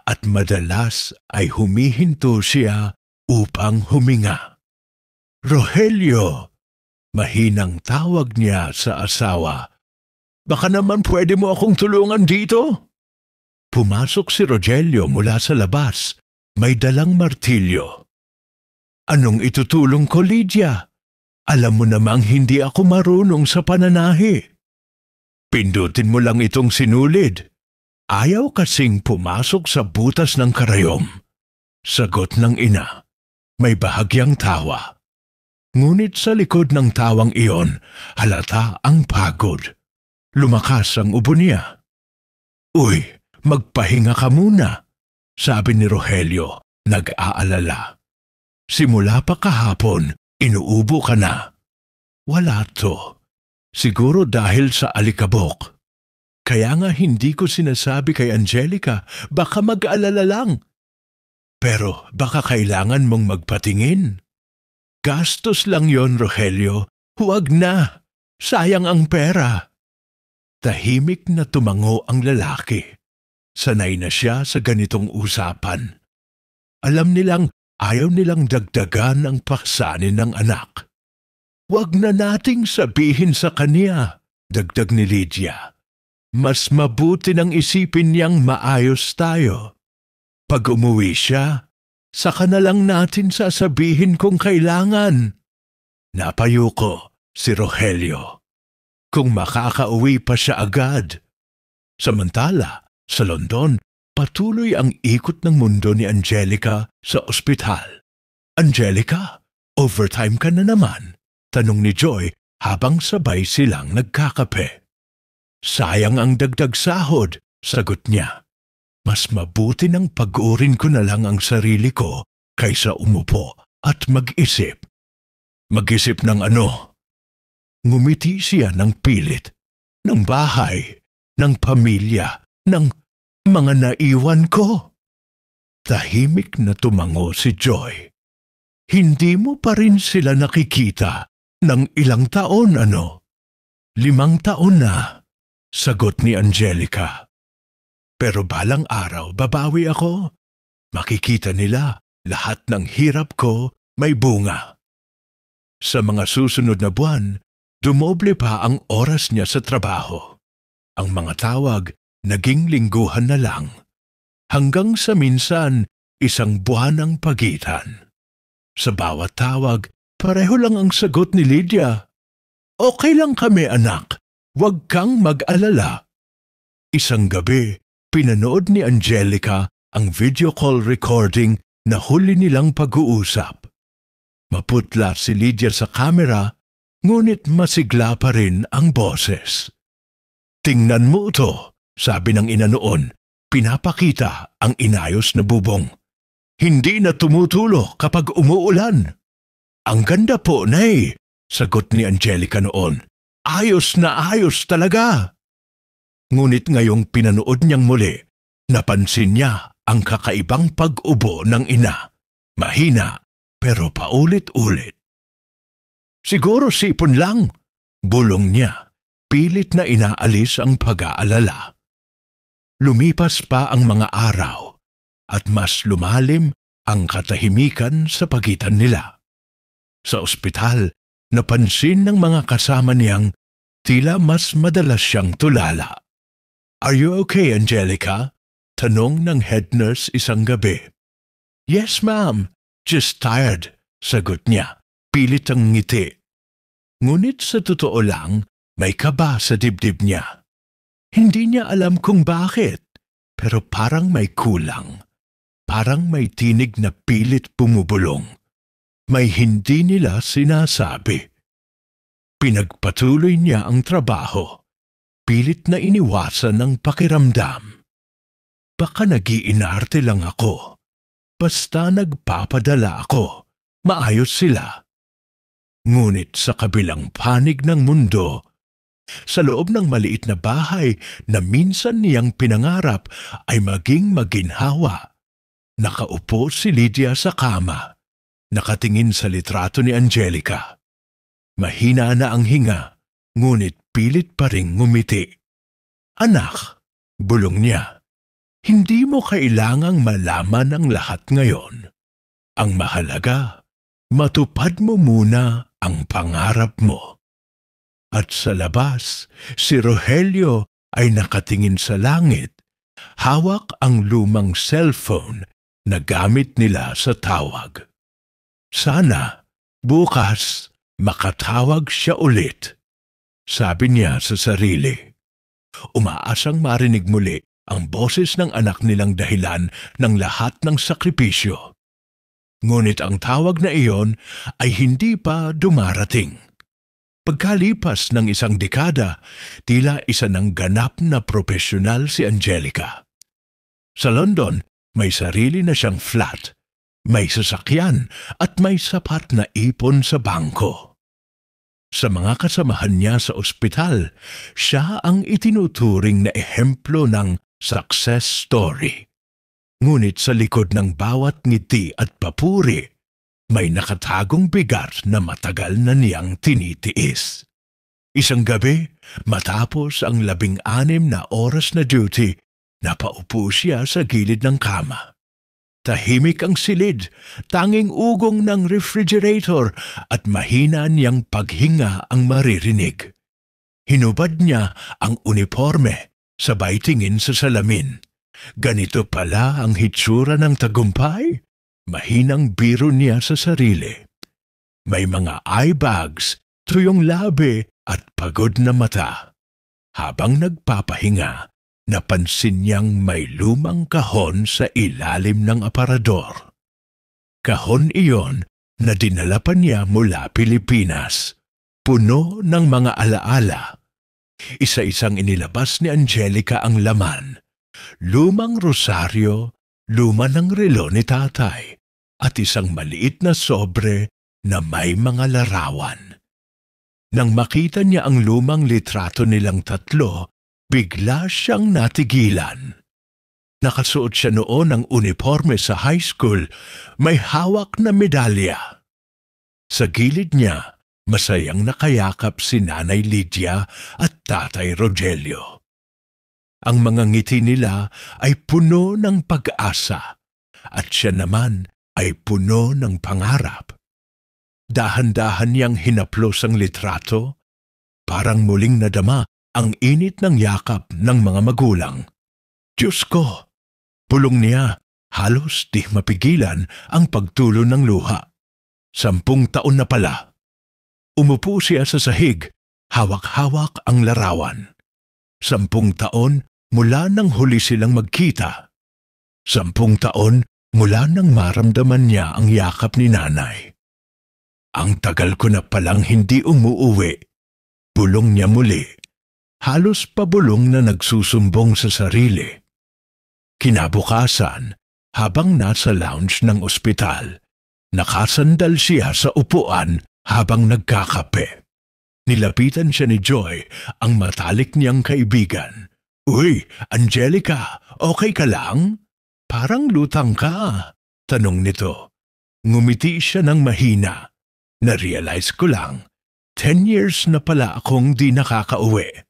[SPEAKER 1] at madalas ay humihinto siya upang huminga. "Rogelio!" Mahinang tawag niya sa asawa. "Baka naman pwede mo akong tulungan dito?" Pumasok si Rogelio mula sa labas. May dalang martilyo. "Anong itutulong ko, Lydia? Alam mo namang hindi ako marunong sa pananahi." "Pindutin mo lang itong sinulid. Ayaw kasing pumasok sa butas ng karayom." Sagot ng ina. May bahagyang tawa. Ngunit sa likod ng tawang iyon, halata ang pagod. Lumakas ang ubo niya. "Uy, magpahinga ka muna," sabi ni Rogelio, nag-aalala. "Simula pa kahapon, inuubo ka na." "Wala to. Siguro dahil sa alikabok. Kaya nga hindi ko sinasabi kay Angelica, baka mag-alala lang. Pero baka kailangan mong magpatingin." "Gastos lang yon, Rogelio. Huwag na. Sayang ang pera." Tahimik na tumango ang lalaki. Sanay na siya sa ganitong usapan. Alam nilang ayaw nilang dagdagan ang paksanin ng anak. "Huwag na nating sabihin sa kanya," dagdag ni Lydia. "Mas mabuti nang isipin niyang maayos tayo. Pag umuwi siya, saka na lang natin sasabihin kung kailangan." Napayo ko si Rogelio. Kung makakauwi pa siya agad. Samantala, sa London, patuloy ang ikot ng mundo ni Angelica sa ospital. "Angelica, overtime ka na naman. Tanong ni Joy habang sabay silang nagkakape. Sayang ang dagdag sahod, sagot niya. Mas mabuti nang pag-urin ko na lang ang sarili ko kaysa umupo at mag-isip. Mag-isip ng ano? Ngumiti siya ng pilit, ng bahay, ng pamilya, ng mga naiwan ko. Tahimik na tumango si Joy. Hindi mo pa rin sila nakikita ng ilang taon, ano? 5 taon na, sagot ni Angelica. Pero balang araw babawi ako. Makikita nila lahat ng hirap ko may bunga. Sa mga susunod na buwan, dumoble pa ang oras niya sa trabaho. Ang mga tawag naging lingguhan na lang. Hanggang sa minsan, 1 buwan ang pagitan. Sa bawat tawag, pareho lang ang sagot ni Lydia. Okay lang kami, anak. Huwag kang mag-alala. Isang gabi, pinanood ni Angelica ang video call recording na huli nilang pag-uusap. Maputla si Lydia sa kamera, ngunit masigla pa rin ang boses. Tingnan mo ito, sabi ng ina noon, pinapakita ang inayos na bubong. Hindi na tumutulo kapag umuulan. Ang ganda po, Nay, sagot ni Angelica noon. Ayos na ayos talaga. Ngunit ngayong pinanood niyang muli, napansin niya ang kakaibang pag-ubo ng ina. Mahina, pero paulit-ulit. Siguro sipon lang, bulong niya. Pilit na inaalis ang pag-aalala. Lumipas pa ang mga araw at mas lumalim ang katahimikan sa pagitan nila. Sa ospital, napansin ng mga kasama niyang tila mas madalas siyang tulala. Are you okay, Angelica? Tanong ng head nurse isang gabi. Yes, ma'am. Just tired, sagot niya. Pilit ang ngiti. Ngunit sa totoo lang, may kaba sa dibdib niya. Hindi niya alam kung bakit, pero parang may kulang. Parang may tinig na pilit bumubulong. May hindi nila sinasabi. Pinagpatuloy niya ang trabaho. Pilit na iniwasan ng pakiramdam. Baka nag-iinarte lang ako. Basta nagpapadala ako. Maayos sila. Ngunit sa kabilang panig ng mundo, sa loob ng maliit na bahay na minsan niyang pinangarap ay maging maginhawa. Nakaupo si Lydia sa kama, nakatingin sa litrato ni Angelica. Mahina na ang hinga, ngunit pilit pa ring ngumiti. Anak, bulong niya, hindi mo kailangang malaman ang lahat ngayon. Ang mahalaga, matupad mo muna ang pangarap mo. At sa labas, si Rogelio ay nakatingin sa langit, hawak ang lumang cellphone na gamit nila sa tawag. Sana, bukas, makatawag siya ulit, sabi niya sa sarili. Umaasang marinig muli ang boses ng anak nilang dahilan ng lahat ng sakripisyo. Ngunit ang tawag na iyon ay hindi pa dumarating. Pagkalipas ng 1 dekada, tila isa ng ganap na propesyonal si Angelica. Sa London, may sarili na siyang flat, may sasakyan at may sapat na ipon sa bangko. Sa mga kasamahan niya sa ospital, siya ang itinuturing na ehemplo ng success story. Ngunit sa likod ng bawat ngiti at papuri, may nakatagong bigat na matagal na niyang tinitiis. Isang gabi, matapos ang 16 na oras na duty, napaupo siya sa gilid ng kama. Tahimik ang silid, tanging ugong ng refrigerator at mahina niyang paghinga ang maririnig. Hinubad niya ang uniforme, sabay tingin sa salamin. Ganito pala ang hitsura ng tagumpay? Mahinang biro niya sa sarili. May mga eye bags, tuyong labi at pagod na mata. Habang nagpapahinga, napansin niyang may lumang kahon sa ilalim ng aparador. Kahon iyon na dinala pa niya mula Pilipinas. puno ng mga alaala. Isa-isang inilabas ni Angelica ang laman. Lumang rosaryo, luma ng relo ni tatay, at isang maliit na sobre na may mga larawan. Nang makita niya ang lumang litrato nilang tatlo, bigla siyang natigilan. Nakasuot siya noon ng uniforme sa high school, may hawak na medalya. Sa gilid niya, masayang nakayakap si Nanay Lydia at Tatay Rogelio. Ang mga ngiti nila ay puno ng pag-asa at siya naman ay puno ng pangarap. Dahan-dahan niyang hinaplos ang litrato, parang muling nadama ang init ng yakap ng mga magulang. Diyos ko! Pulong niya, halos di mapigilan ang pagtulo ng luha. 10 taon na pala. Umupo siya sa sahig, hawak-hawak ang larawan. 10 taon mula nang huli silang magkita. 10 taon mula nang maramdaman niya ang yakap ni nanay. Ang tagal ko na palang hindi umuuwi. Bulong niya muli. Halos pabulong na nagsusumbong sa sarili. Kinabukasan, habang nasa lounge ng ospital, nakasandal siya sa upuan habang nagkakape. Nilapitan siya ni Joy, ang matalik niyang kaibigan. "Uy, Angelica, okay ka lang? Parang lutang ka," tanong nito. Ngumiti siya ng mahina. "Na-realize ko lang, 10 years na pala akong di nakakauwi."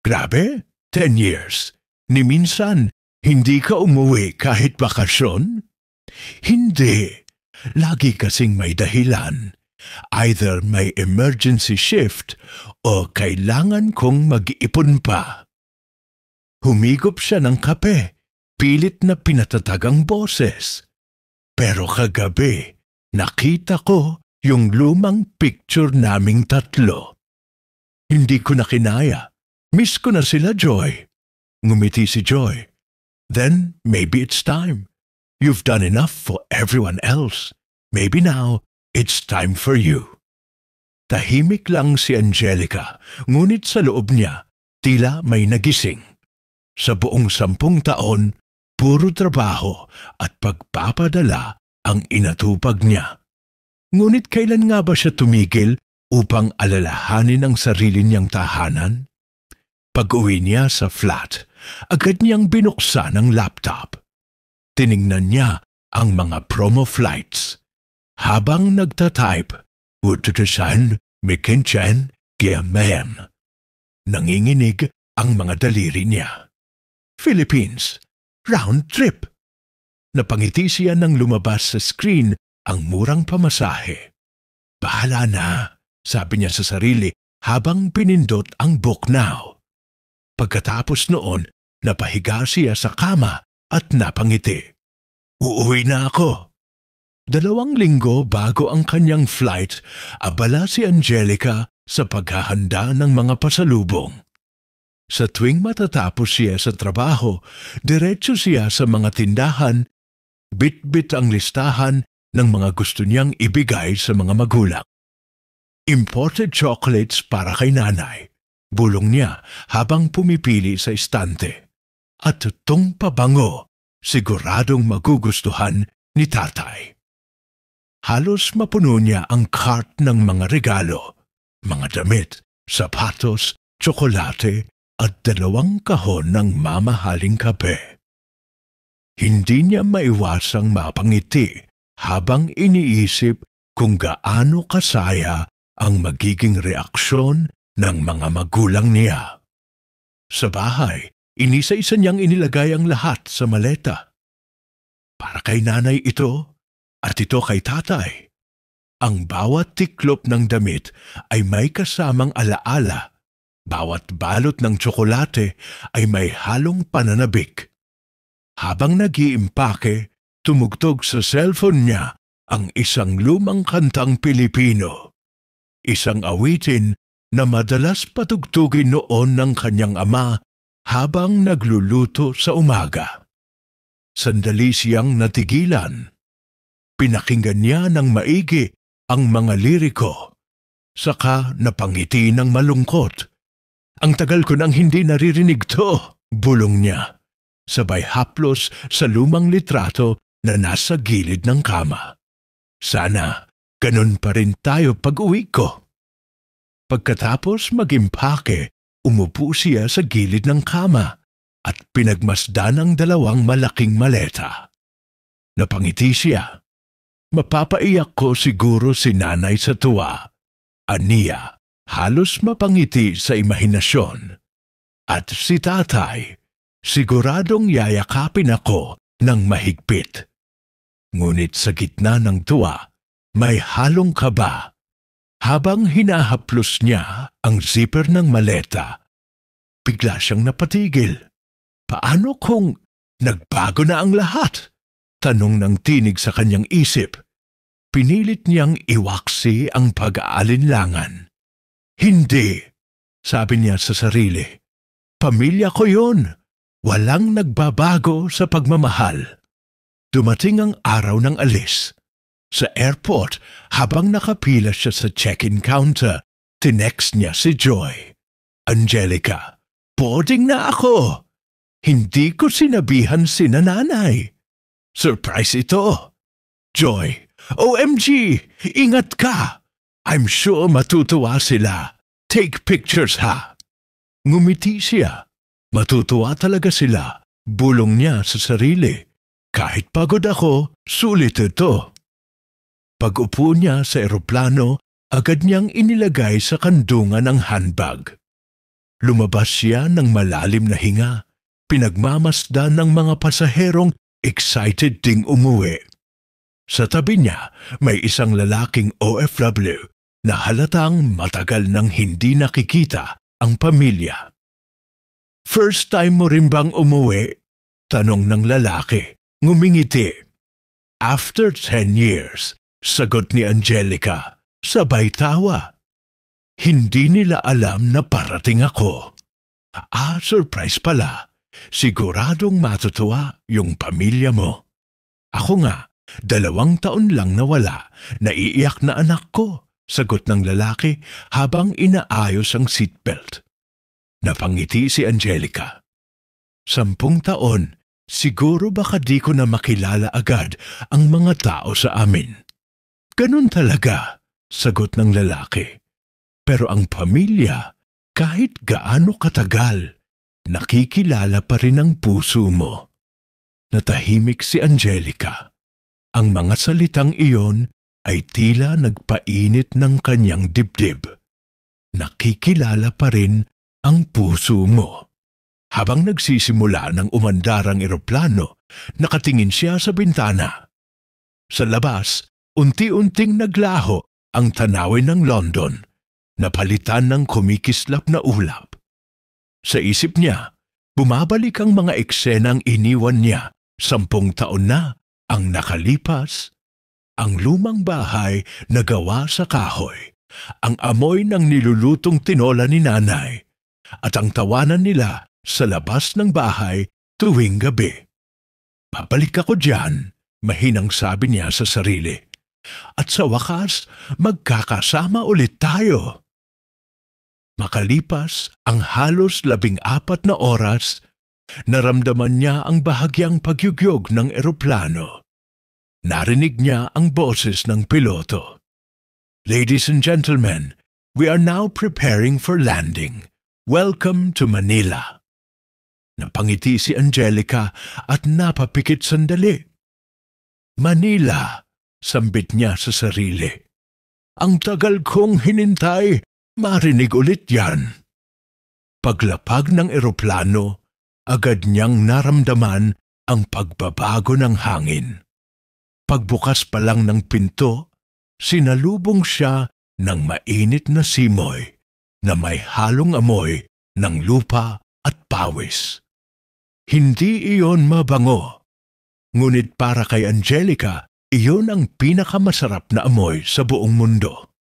[SPEAKER 1] "Grabe, 10 years. Ni minsan, hindi ka umuwi kahit bakasyon?" "Hindi. Lagi kasing may dahilan. Either may emergency shift o kailangan kong mag-ipon pa." Humigop siya ng kape, pilit na pinatatag ang boses. "Pero kagabi, nakita ko yung lumang picture naming tatlo. Hindi ko na kinaya. Miss ko na sila, Joy." Ngumiti si Joy. "Then maybe it's time. You've done enough for everyone else. Maybe now it's time for you." Tahimik lang si Angelica, ngunit sa loob niya, tila may nagising. Sa buong 10 taon, puro trabaho at pagpapadala ang inatupag niya. Ngunit kailan nga ba siya tumigil upang alalahanin ang sarili niyang tahanan? Pag-uwi niya sa flat, agad niyang binuksan ang laptop. Tiningnan niya ang mga promo flights. Habang nagtatype, "Ututusan, Mikinchen, Giamen." Nanginginig ang mga daliri niya. Philippines, round trip. Napangiti siya nang lumabas sa screen ang murang pamasahe. "Bahala na," sabi niya sa sarili habang pinindot ang book now. Pagkatapos noon, napahiga siya sa kama at napangiti. "Uuwi na ako." 2 linggo bago ang kanyang flight, abala si Angelica sa paghahanda ng mga pasalubong. Sa tuwing matatapos siya sa trabaho, diretso siya sa mga tindahan, bit-bit ang listahan ng mga gusto niyang ibigay sa mga magulang. "Imported chocolates para kay nanay," bulong niya habang pumipili sa istante. "At itong pabango, siguradong magugustuhan ni tatay." Halos mapuno niya ang cart ng mga regalo, mga damit, sapatos, tsokolate at 2 kahon ng mamahaling kape. Hindi niya maiwasang mapangiti habang iniisip kung gaano kasaya ang magiging reaksyon ng mga magulang niya. Sa bahay, inisa-isa niyang inilagay ang lahat sa maleta. Para kay nanay ito, at ito kay tatay. Ang bawat tiklop ng damit ay may kasamang alaala. Bawat balot ng tsokolate ay may halong pananabik. Habang nag-iimpake, tumugtog sa cellphone niya ang isang lumang kantang Pilipino. Isang awitin na madalas patugtugin noon ng kanyang ama habang nagluluto sa umaga. Sandali siyang natigilan. Pinakinggan niya ng maigi ang mga liriko. Saka napangiti ng malungkot. Ang tagal ko nang hindi naririnig to, bulong niya. Sabay haplos sa lumang litrato na nasa gilid ng kama. Sana ganun pa rin tayo pag-uwi ko. Pagkatapos mag-impake, umupo siya sa gilid ng kama at pinagmasdan ang dalawang malaking maleta. Napangiti siya. Mapapaiyak ko siguro si nanay sa tuwa. Aniya, halos mapangiti sa imahinasyon. At si tatay, siguradong yayakapin ako ng mahigpit. Ngunit sa gitna ng tuwa, may halong kaba. Habang hinahaplos niya ang zipper ng maleta, bigla siyang napatigil. Paano kung nagbago na ang lahat? Tanong ng tinig sa kanyang isip. Pinilit niyang iwaksi ang pag-aalinlangan. Hindi, sabi niya sa sarili. Pamilya ko yun. Walang nagbabago sa pagmamahal. Dumating ang araw ng alis. Sa airport, habang nakapila siya sa check-in counter, tinext niya si Joy. Angelica, boarding na ako. Hindi ko sinabihan si nanay. Surprise ito. Joy, OMG, ingat ka. I'm sure matutuwa sila. Take pictures ha. Ngumiti siya. Matutuwa talaga sila. Bulong niya sa sarili. Kahit pagod ako, sulit ito. Pag-upo niya sa eroplano, agad niyang inilagay sa kandungan ang handbag. Lumabas siya ng malalim na hinga, pinagmamasdan ng mga pasaherong excited ding umuwi. Sa tabi niya, may isang lalaking OFW na halatang matagal nang hindi nakikita ang pamilya. First time mo rin bang umuwi? Tanong ng lalaki, ngumingiti. After 10 years, sagot ni Angelica, sabay tawa. Hindi nila alam na parating ako. Surprise pala. Siguradong matutuwa yung pamilya mo. Ako nga, 2 taon lang nawala, naiiyak na anak ko, sagot ng lalaki habang inaayos ang seatbelt. Napangiti si Angelica. 10 taon, siguro baka di ko na makilala agad ang mga tao sa amin. Ganun talaga, sagot ng lalaki. Pero ang pamilya, kahit gaano katagal, nakikilala pa rin ang puso mo. Natahimik si Angelica. Ang mga salitang iyon ay tila nagpainit ng kanyang dibdib. Nakikilala pa rin ang puso mo. Habang nagsisimula ng umandarang eroplano, nakatingin siya sa bintana. Sa labas, unti-unting naglaho ang tanawin ng London, napalitan ng kumikislap na ulap. Sa isip niya, bumabalik ang mga eksenang iniwan niya 10 taon na ang nakalipas. Ang lumang bahay na gawa sa kahoy, ang amoy ng nilulutong tinola ni nanay, at ang tawanan nila sa labas ng bahay tuwing gabi. Babalik ako diyan, mahinang sabi niya sa sarili. At sa wakas, magkakasama ulit tayo. Makalipas ang halos 14 na oras, naramdaman niya ang bahagyang pagyugyog ng eroplano. Narinig niya ang boses ng piloto. Ladies and gentlemen, we are now preparing for landing. Welcome to Manila. Napangiti si Angelica at napapikit sandali. Manila, sambit niya sa sarili. Ang tagal kong hinintay, marinig ulit yan. Paglapag ng eroplano, agad niyang naramdaman ang pagbabago ng hangin. Pagbukas pa lang ng pinto, sinalubong siya ng mainit na simoy na may halong amoy ng lupa at pawis. Hindi iyon mabango, ngunit para kay Angelica, iyon ang pinakamasarap na amoy sa buong mundo.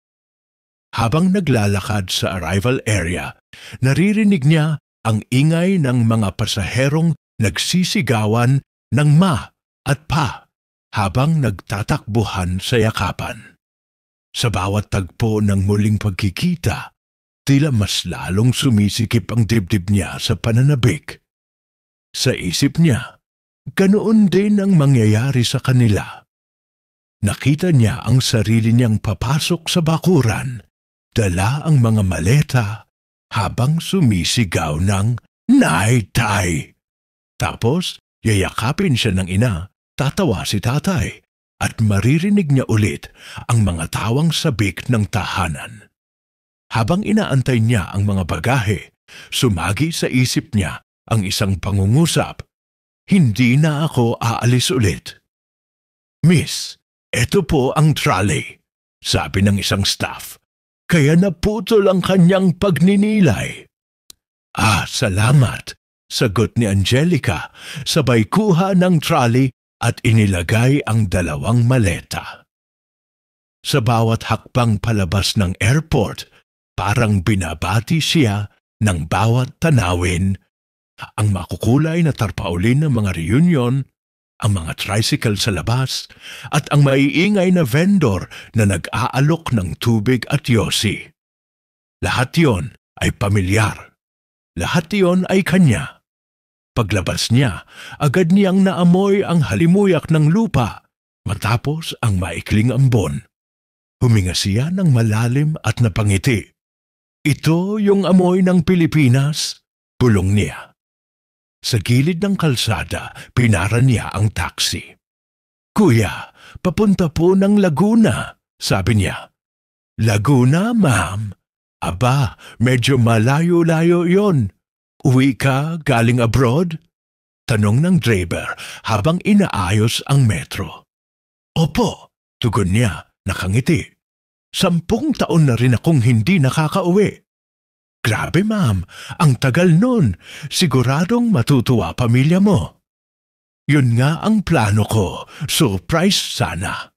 [SPEAKER 1] Habang naglalakad sa arrival area, naririnig niya ang ingay ng mga pasaherong nagsisigawan ng ma at pa habang nagtatakbuhan sa yakapan. Sa bawat tagpo ng muling pagkikita, tila mas lalong sumisikip ang dibdib niya sa pananabik. Sa isip niya, ganoon din ang mangyayari sa kanila. Nakita niya ang sarili niyang papasok sa bakuran, dala ang mga maleta habang sumisigaw ng "Naitay!" Tapos, yayakapin siya ng ina, tatawa si tatay, at maririnig niya ulit ang mga tawang sabik ng tahanan. Habang inaantay niya ang mga bagahe, sumagi sa isip niya ang isang pangungusap. "Hindi na ako aalis ulit." "Miss, eto po ang trolley," sabi ng isang staff. "Kaya naputol ang kanyang pagninilay." "Ah, salamat," sagot ni Angelica, sabay kuha ng trolley at inilagay ang 2 maleta. Sa bawat hakbang palabas ng airport, parang binabati siya ng bawat tanawin, ang makukulay na tarpaulin ng mga reunion, ang mga tricycle sa labas, at ang maiingay na vendor na nag-aalok ng tubig at yosi. Lahat yon ay pamilyar. Lahat yon ay kanya. Paglabas niya, agad niyang naamoy ang halimuyak ng lupa matapos ang maikling ambon. Huminga siya ng malalim at napangiti. "Ito yung amoy ng Pilipinas," bulong niya. Sa gilid ng kalsada, pinara niya ang taxi. "Kuya, papunta po ng Laguna," sabi niya. "Laguna, ma'am? Aba, medyo malayo-layo yon. Uwi ka galing abroad?" tanong ng driver habang inaayos ang metro. "Opo," tugon niya, nakangiti. 10 taon na rin akong hindi nakakauwi." "Grabe ma'am, ang tagal nun. Siguradong matutuwa pamilya mo." "Yun nga ang plano ko, surprise sana."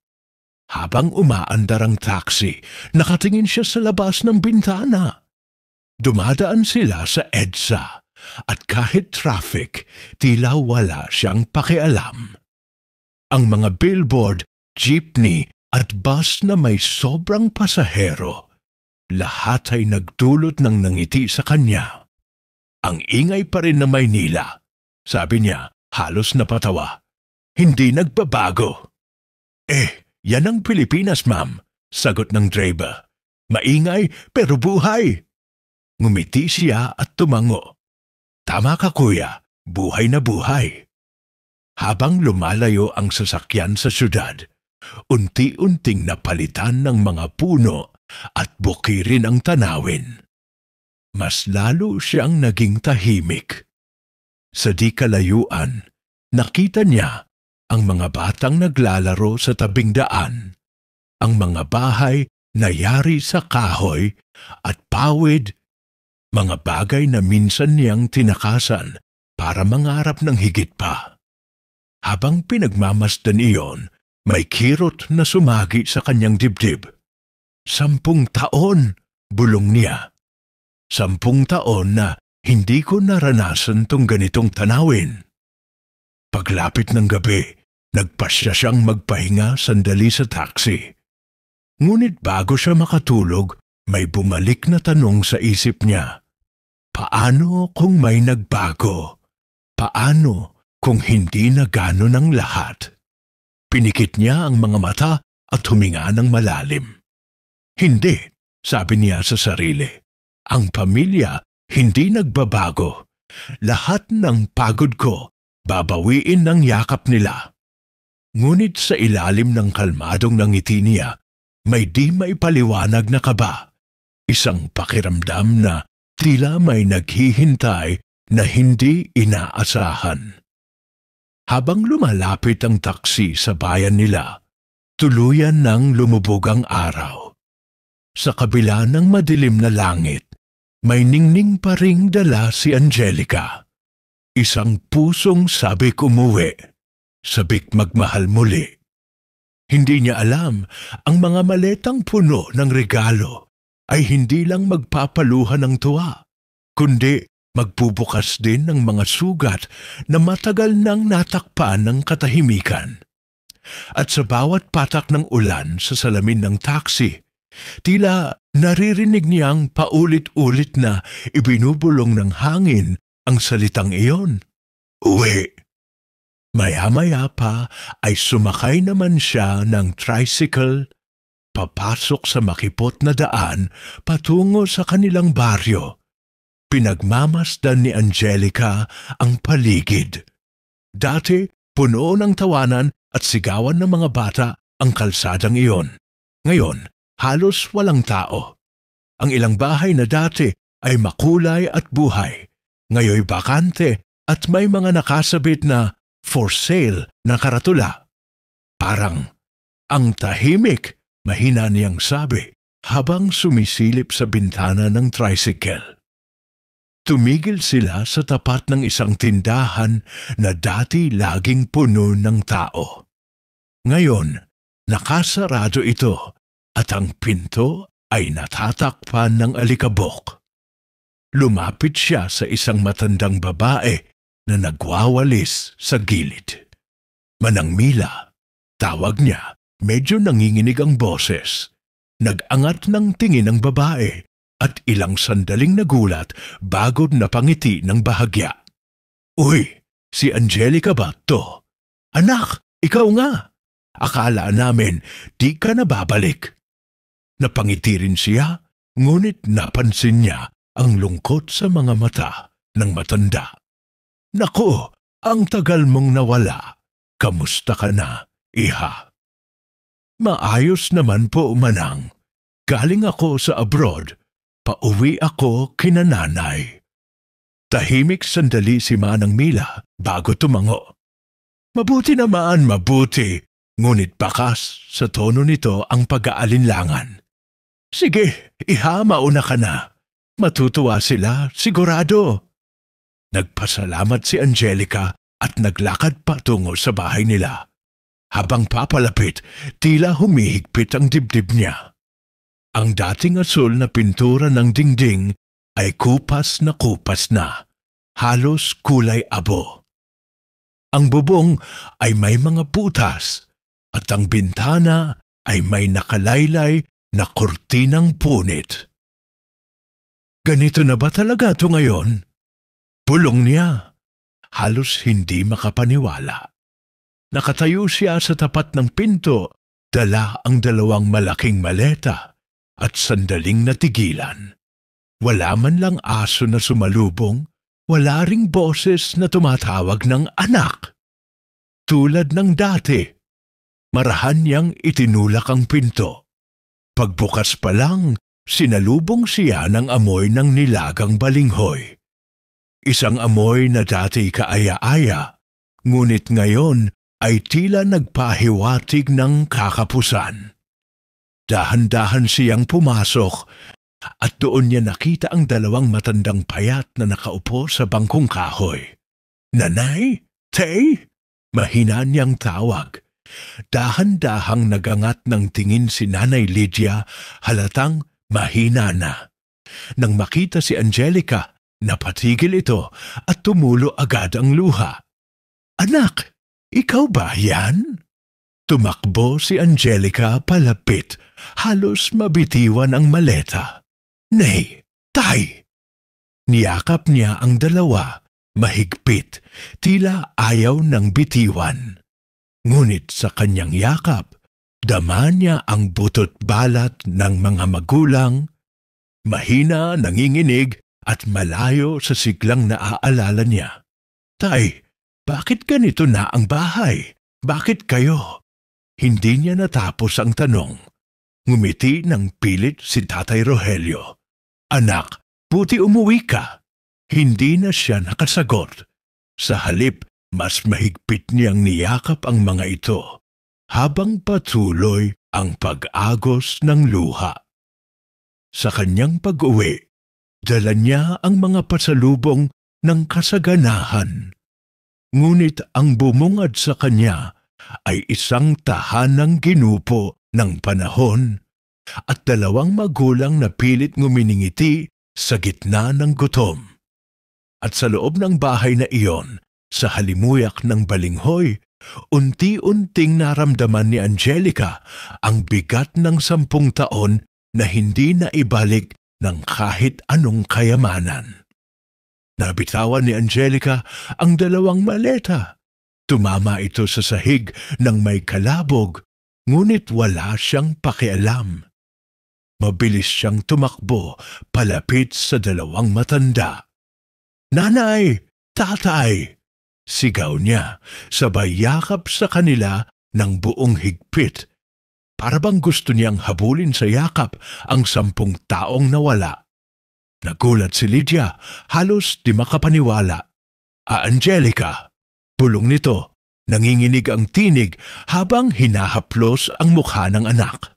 [SPEAKER 1] Habang umaandar ang taxi, nakatingin siya sa labas ng bintana. Dumadaan sila sa EDSA at kahit traffic, tila wala siyang pakialam. Ang mga billboard, jeepney at bus na may sobrang pasahero, lahat ay nagdulot ng nangiti sa kanya. "Ang ingay pa rin na Maynila," sabi niya, halos napatawa. "Hindi nagbabago." Yan ang Pilipinas, ma'am," sagot ng driver. "Maingay pero buhay." Ngumiti siya at tumango. "Tama ka kuya, buhay na buhay." Habang lumalayo ang sasakyan sa syudad, unti-unting napalitan ng mga puno at bukirin ang tanawin. Mas lalo siyang naging tahimik. Sa di kalayuan, nakita niya ang mga batang naglalaro sa tabing daan, ang mga bahay na yari sa kahoy at pawid, mga bagay na minsan niyang tinakasan para mangarap ng higit pa. Habang pinagmamasdan iyon, may kirot na sumagi sa kanyang dibdib. 10 taon, bulong niya. 10 taon na hindi ko naranasan tong ganitong tanawin. Paglapit ng gabi, nagpasya siyang magpahinga sandali sa taxi. Ngunit bago siya makatulog, may bumalik na tanong sa isip niya. Paano kung may nagbago? Paano kung hindi na gano'n ang lahat? Pinikit niya ang mga mata at huminga ng malalim. "Hindi," sabi niya sa sarili. "Ang pamilya hindi nagbabago. Lahat ng pagod ko, babawiin ng yakap nila." Ngunit sa ilalim ng kalmadong ngiti niya, may di maipaliwanag na kaba. Isang pakiramdam na tila may naghihintay na hindi inaasahan. Habang lumalapit ang taksi sa bayan nila, tuluyan nang lumubog ang araw. Sa kabila ng madilim na langit, may ningning pa ring dala si Angelica. Isang pusong sabik umuwi, sabik magmahal muli. Hindi niya alam, ang mga maletang puno ng regalo ay hindi lang magpapaluha ng tuwa, kundi magbubukas din ng mga sugat na matagal nang natakpan ng katahimikan. At sa bawat patak ng ulan sa salamin ng taxi, Tila naririnig niyang paulit-ulit na ibinubulong ng hangin ang salitang iyon. Uwi. Maya-maya pa ay sumakay naman siya ng tricycle papasok sa makipot na daan patungo sa kanilang baryo. Pinagmamasdan ni Angelica ang paligid. Dati, puno ng tawanan at sigawan ng mga bata ang kalsadang iyon. Ngayon, halos walang tao. Ang ilang bahay na dati ay makulay at buhay. Ngayoy bakante at may mga nakasabit na for sale na karatula. Parang ang tahimik, mahina niyang sabi habang sumisilip sa bintana ng tricycle. Tumigil sila sa tapat ng isang tindahan na dati laging puno ng tao. Ngayon, nakasarado ito at ang pinto ay natatakpan ng alikabok. Lumapit siya sa isang matandang babae na nagwawalis sa gilid. Manangmila, tawag niya, medyo nanginginig ang boses. Nag-angat ng tingin ang babae at ilang sandaling nagulat bago napangiti ng bahagya. Uy, si Angelica ba to? Anak, ikaw nga. Akala namin di ka na babalik. Napangiti rin siya, ngunit napansin niya ang lungkot sa mga mata ng matanda. Naku, ang tagal mong nawala. Kamusta ka na, iha? Maayos naman po, manang. Galing ako sa abroad. Pauwi ako kina nanay. Tahimik sandali si Manang Mila bago tumango. Mabuti naman, mabuti. Ngunit bakas sa tono nito ang pag-aalinlangan. Sige, iha, mauna ka na. Matutuwa sila, sigurado. Nagpasalamat si Angelica at naglakad patungo sa bahay nila. Habang papalapit, tila humihigpit ang dibdib niya. Ang dating asul na pintura ng dingding ay kupas na, halos kulay abo. Ang bubong ay may mga butas at ang bintana ay may nakalaylay na kurtinang punit. Ganito na ba talaga ito ngayon? Bulong niya. Halos hindi makapaniwala. Nakatayo siya sa tapat ng pinto, dala ang dalawang malaking maleta at sandaling natigilan. Wala man lang aso na sumalubong, wala ring boses na tumatawag ng anak. Tulad ng dati, marahan niyang itinulak ang pinto. Pagbukas pa lang, sinalubong siya ng amoy ng nilagang balinghoy. Isang amoy na dati kaaya-aya, ngunit ngayon ay tila nagpahiwatig ng kakapusan. Dahan-dahan siyang pumasok at doon niya nakita ang dalawang matandang payat na nakaupo sa bangkong kahoy. Nanay? Tay? Mahina niyang tawag. Dahan-dahang nagangat ng tingin si Nanay Lydia, halatang mahina na. Nang makita si Angelica, napatigil ito at tumulo agad ang luha. Anak, ikaw ba yan? Tumakbo si Angelica palapit, halos mabitiwan ang maleta. Nay, tay! Niyakap niya ang dalawa, mahigpit, tila ayaw ng bitiwan. Ngunit sa kanyang yakap, dama niya ang butot balat ng mga magulang, mahina, nanginginig, at malayo sa siglang naaalala niya. Tay, bakit ganito na ang bahay? Bakit kayo? Hindi niya natapos ang tanong. Ngumiti ng pilit si Tatay Rogelio. Anak, buti umuwi ka. Hindi na siya nakasagot. Sa halip, mas mahigpit niyang niyakap ang mga ito, habang patuloy ang pag-agos ng luha. Sa kanyang pag-uwi, dala niya ang mga pasalubong ng kasaganahan. Ngunit ang bumungad sa kanya ay isang tahanang ginupo ng panahon at dalawang magulang na pilit nguminingiti sa gitna ng gutom. At sa loob ng bahay na iyon, sa halimuyak ng balinghoy, unti-unting naramdaman ni Angelica ang bigat ng 10 taon na hindi na ibalik ng kahit anong kayamanan. Nabitawan ni Angelica ang 2 maleta. Tumama ito sa sahig ng may kalabog, ngunit wala siyang pakialam. Mabilis siyang tumakbo palapit sa 2 matanda. "Nanay! Tatay!" sigaw niya, sabay yakap sa kanila ng buong higpit. Para bang gusto niyang habulin sa yakap ang 10 taong nawala. Nagulat si Lydia, halos di makapaniwala. Angelica! Bulong nito, nanginginig ang tinig habang hinahaplos ang mukha ng anak.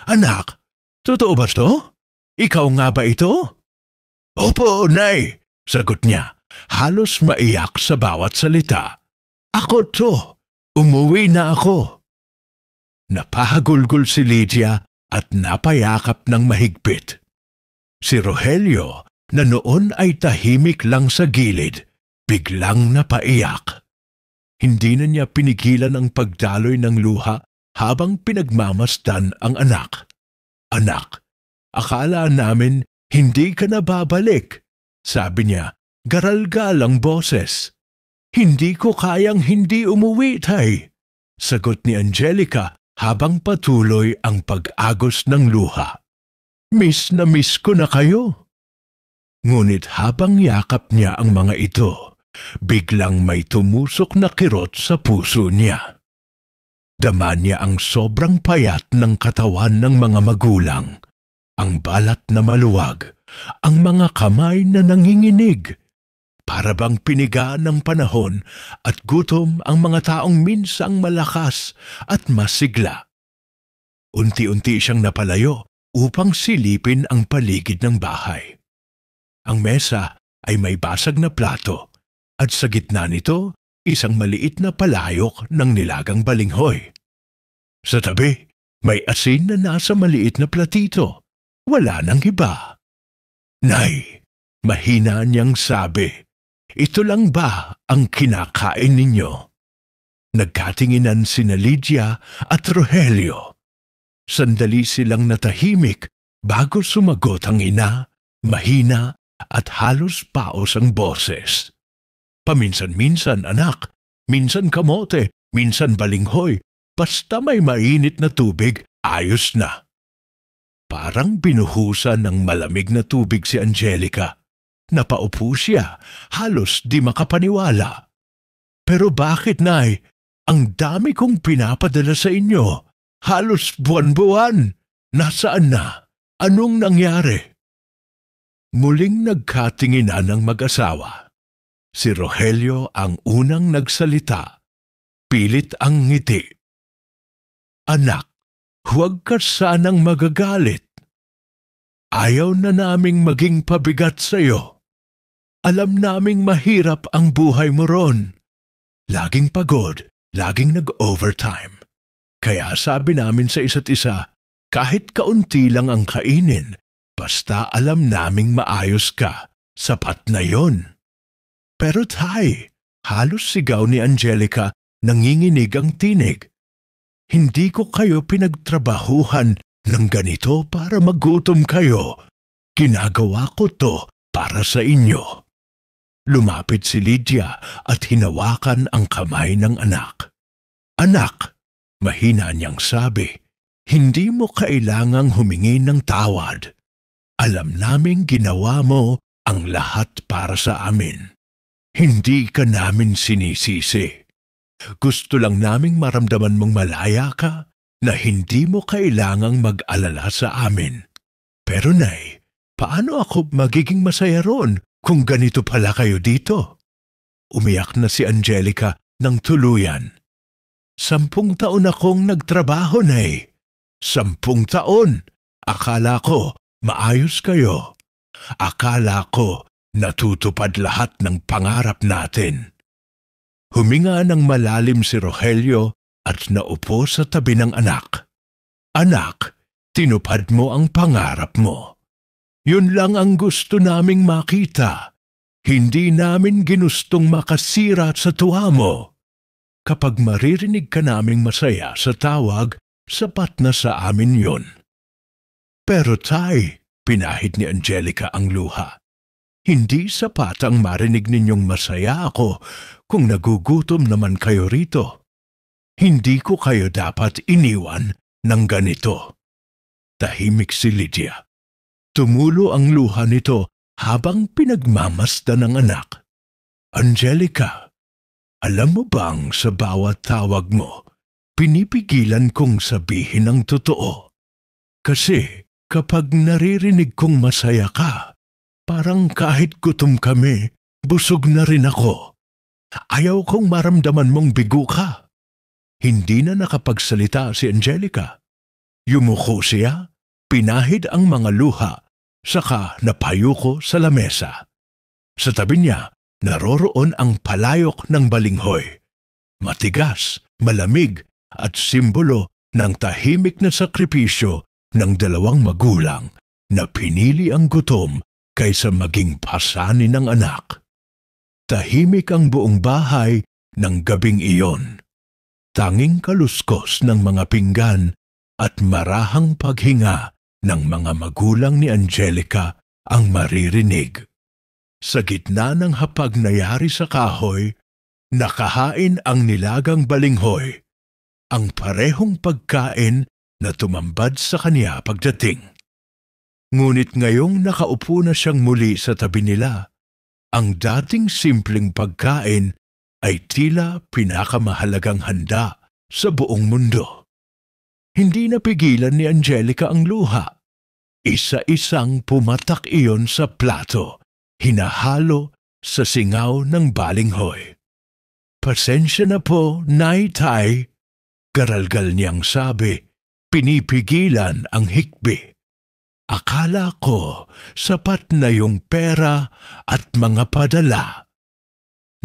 [SPEAKER 1] "Anak, totoo ba ito? Ikaw nga ba ito?" "Opo, Nay," sagot niya, halos maiyak sa bawat salita. "Ako to. Umuwi na ako." Napahagulgol si Lydia at napayakap ng mahigpit. Si Rogelio, na noon ay tahimik lang sa gilid, biglang napaiyak. Hindi na niya pinigilan ang pagdaloy ng luha habang pinagmamasdan ang anak. "Anak, akala namin hindi ka na babalik," sabi niya, garalgal ang boses. "Hindi ko kayang hindi umuwi, Tay," sagot ni Angelica habang patuloy ang pag-agos ng luha. "Miss na miss ko na kayo." Ngunit habang yakap niya ang mga ito, biglang may tumusok na kirot sa puso niya. Dama niya ang sobrang payat ng katawan ng mga magulang, ang balat na maluwag, ang mga kamay na nanginginig. Para bang pinigaan ng panahon at gutom ang mga taong minsang malakas at masigla. Unti-unti siyang napalayo upang silipin ang paligid ng bahay. Ang mesa ay may basag na plato at sa gitna nito isang maliit na palayok ng nilagang balinghoy. Sa tabi, may asin na nasa maliit na platito. Wala nang iba. "Nay," mahina niyang sabi, "ito lang ba ang kinakain ninyo?" Nagkatinginan sina Lydia at Rogelio. Sandali silang natahimik bago sumagot ang ina, mahina at halos paos ang boses. "Paminsan-minsan, anak, minsan kamote, minsan balinghoy, basta may mainit na tubig, ayos na." Parang binuhusan ng malamig na tubig si Angelica. Napaupo siya, halos di makapaniwala. "Pero bakit, Nay? Ang dami kong pinapadala sa inyo. Halos buwan-buwan. Nasaan na? Anong nangyari?" Muling nagkatinginan ng mag-asawa. Si Rogelio ang unang nagsalita. Pilit ang ngiti. "Anak, huwag ka sanang magagalit. Ayaw na naming maging pabigat sa'yo. Alam naming mahirap ang buhay mo ron. Laging pagod, laging nag-overtime. Kaya sabi namin sa isa't isa, kahit kaunti lang ang kainin, basta alam naming maayos ka, sapat na yon." "Pero Tay," halos sigaw ni Angelica, nanginginig ang tinig. "Hindi ko kayo pinagtrabahuhan ng ganito para magutom kayo. Ginagawa ko to para sa inyo." Lumapit si Lydia at hinawakan ang kamay ng anak. "Anak," mahina niyang sabi, "hindi mo kailangang humingi ng tawad. Alam naming ginawa mo ang lahat para sa amin. Hindi ka namin sinisisi. Gusto lang naming maramdaman mong malaya ka na hindi mo kailangang mag-alala sa amin. Pero Nay, paano ako magiging masaya ron kung ganito pala kayo dito?" Umiyak na si Angelica ng tuluyan. 10 taon akong nagtrabaho, Nay. 10 taon. Akala ko maayos kayo. Akala ko natutupad lahat ng pangarap natin." Huminga ng malalim si Rogelio at naupo sa tabi ng anak. "Anak, tinupad mo ang pangarap mo. Yun lang ang gusto naming makita. Hindi namin ginustong makasira sa tuwa mo. Kapag maririnig ka naming masaya sa tawag, sapat na sa amin yun." Pero tay, pinahid ni Angelica ang luha. Hindi sapat ang marinig ninyong masaya ako kung nagugutom naman kayo rito. Hindi ko kayo dapat iniwan ng ganito. Tahimik si Lydia. Tumulo ang luha nito habang pinagmamasdan ng anak. Angelica, alam mo bang sa bawat tawag mo, pinipigilan kong sabihin ang totoo? Kasi kapag naririnig kong masaya ka, parang kahit gutom kami, busog na rin ako. Ayaw kong maramdaman mong bigo ka. Hindi na nakapagsalita si Angelica. Yumuko siya, pinahid ang mga luha, saka napayuko sa lamesa. Sa tabi niya, naroroon ang palayok ng balinghoy. Matigas, malamig, at simbolo ng tahimik na sakripisyo ng dalawang magulang na pinili ang gutom kaysa maging pasanin ng anak. Tahimik ang buong bahay ng gabing iyon. Tanging kaluskos ng mga pinggan at marahang paghinga ng mga magulang ni Angelica ang maririnig. Sa gitna ng hapag na yari sa kahoy, nakahain ang nilagang balinghoy, ang parehong pagkain na tumambad sa kanya pagdating. Ngunit ngayong nakaupo na siyang muli sa tabi nila, ang dating simpleng pagkain ay tila pinakamahalagang handa sa buong mundo. Hindi napigilan ni Angelica ang luha. Isa-isang pumatak iyon sa plato, hinahalo sa singaw ng balinghoy. Pasensya na po, Nay Tay, garalgal niyang sabi, pinipigilan ang hikbi. Akala ko sapat na yung pera at mga padala.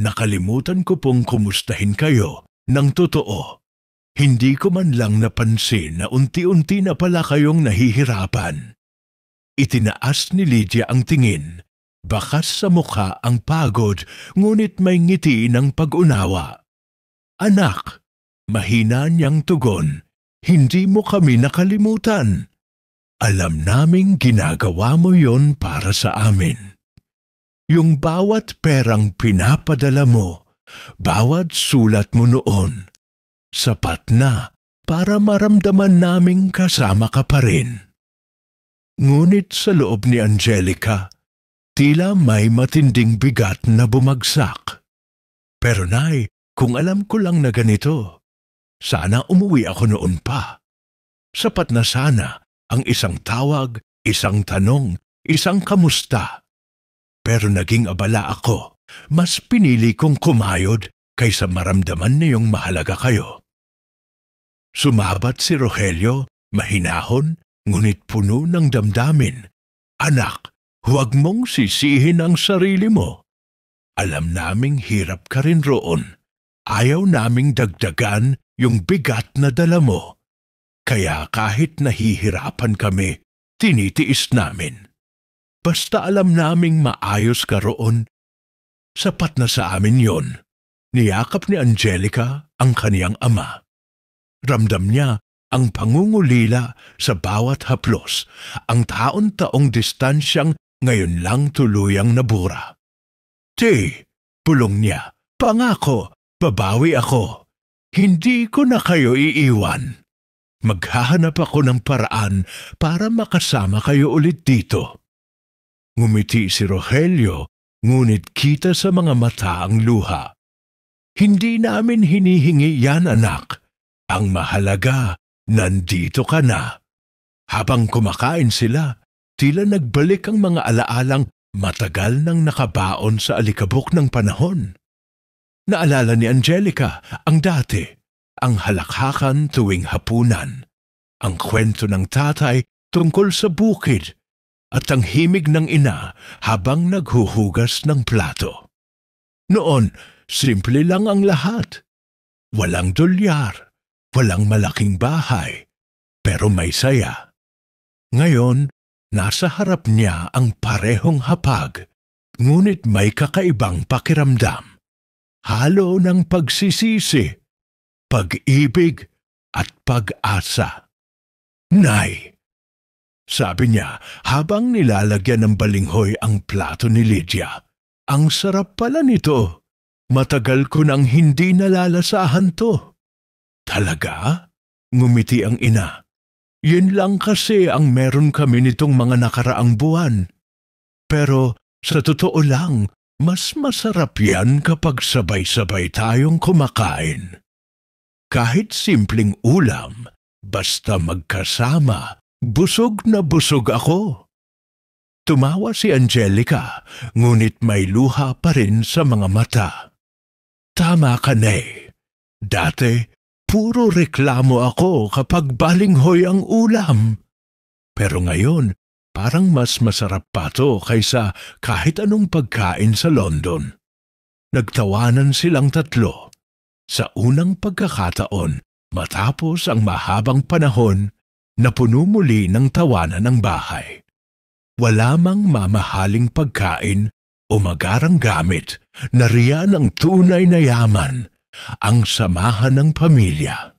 [SPEAKER 1] Nakalimutan ko pong kumustahin kayo ng totoo. Hindi ko man lang napansin na unti-unti na pala kayong nahihirapan. Itinaas ni Lydia ang tingin. Bakas sa mukha ang pagod, ngunit may ngiti ng pag-unawa. Anak, mahina niyang tugon, hindi mo kami nakalimutan. Alam naming ginagawa mo yon para sa amin. Yung bawat perang pinapadala mo, bawat sulat mo noon, sapat na para maramdaman naming kasama ka pa rin. Ngunit sa loob ni Angelica, tila may matinding bigat na bumagsak. Pero Nay, kung alam ko lang na ganito, sana umuwi ako noon pa. Sapat na sana ang isang tawag, isang tanong, isang kamusta. Pero naging abala ako, mas pinili kong kumayod kaysa maramdaman niyong mahalaga kayo. Sumabat si Rogelio, mahinahon, ngunit puno ng damdamin. Anak, huwag mong sisihin ang sarili mo. Alam naming hirap ka rin roon. Ayaw naming dagdagan yung bigat na dala mo. Kaya kahit nahihirapan kami, tinitiis namin. Basta alam naming maayos ka roon. Sapat na sa amin yon. Niyakap ni Angelica ang kaniyang ama. Ramdam niya ang pangungulila sa bawat haplos, ang taon-taong distansyang ngayon lang tuluyang nabura. Tay, pulong niya, pangako, babawi ako. Hindi ko na kayo iiwan. Maghahanap ako ng paraan para makasama kayo ulit dito. Ngumiti si Rogelio, ngunit kita sa mga mata ang luha. Hindi namin hinihingi yan, anak. Ang mahalaga, nandito ka na. Habang kumakain sila, tila nagbalik ang mga alaalang matagal nang nakabaon sa alikabok ng panahon. Naalala ni Angelica ang dati, ang halakhakan tuwing hapunan, ang kwento ng tatay tungkol sa bukid, at ang himig ng ina habang naghuhugas ng plato. Noon, simple lang ang lahat. Walang dolyar, walang malaking bahay, pero may saya. Ngayon, nasa harap niya ang parehong hapag, ngunit may kakaibang pakiramdam. Halo ng pagsisisi, pag-ibig at pag-asa. Nay, sabi niya habang nilalagyan ng balinghoy ang plato ni Lydia. Ang sarap pala nito. Matagal ko nang hindi nalalasahan to. Talaga? Ngumiti ang ina. Yun lang kasi ang meron kami nitong mga nakaraang buwan. Pero sa totoo lang, mas masarap yan kapag sabay-sabay tayong kumakain. Kahit simpleng ulam, basta magkasama, busog na busog ako. Tumawa si Angelica, ngunit may luha pa rin sa mga mata. Tama ka, Nay. Dati, puro reklamo ako kapag balinghoy ang ulam. Pero ngayon, parang mas masarap pa to kaysa kahit anong pagkain sa London. Nagtawanan silang tatlo. Sa unang pagkakataon, matapos ang mahabang panahon, napuno muli ng tawanan ng bahay. Wala mang mamahaling pagkain o magarang gamit, nariyan ang tunay na yaman, ang samahan ng pamilya.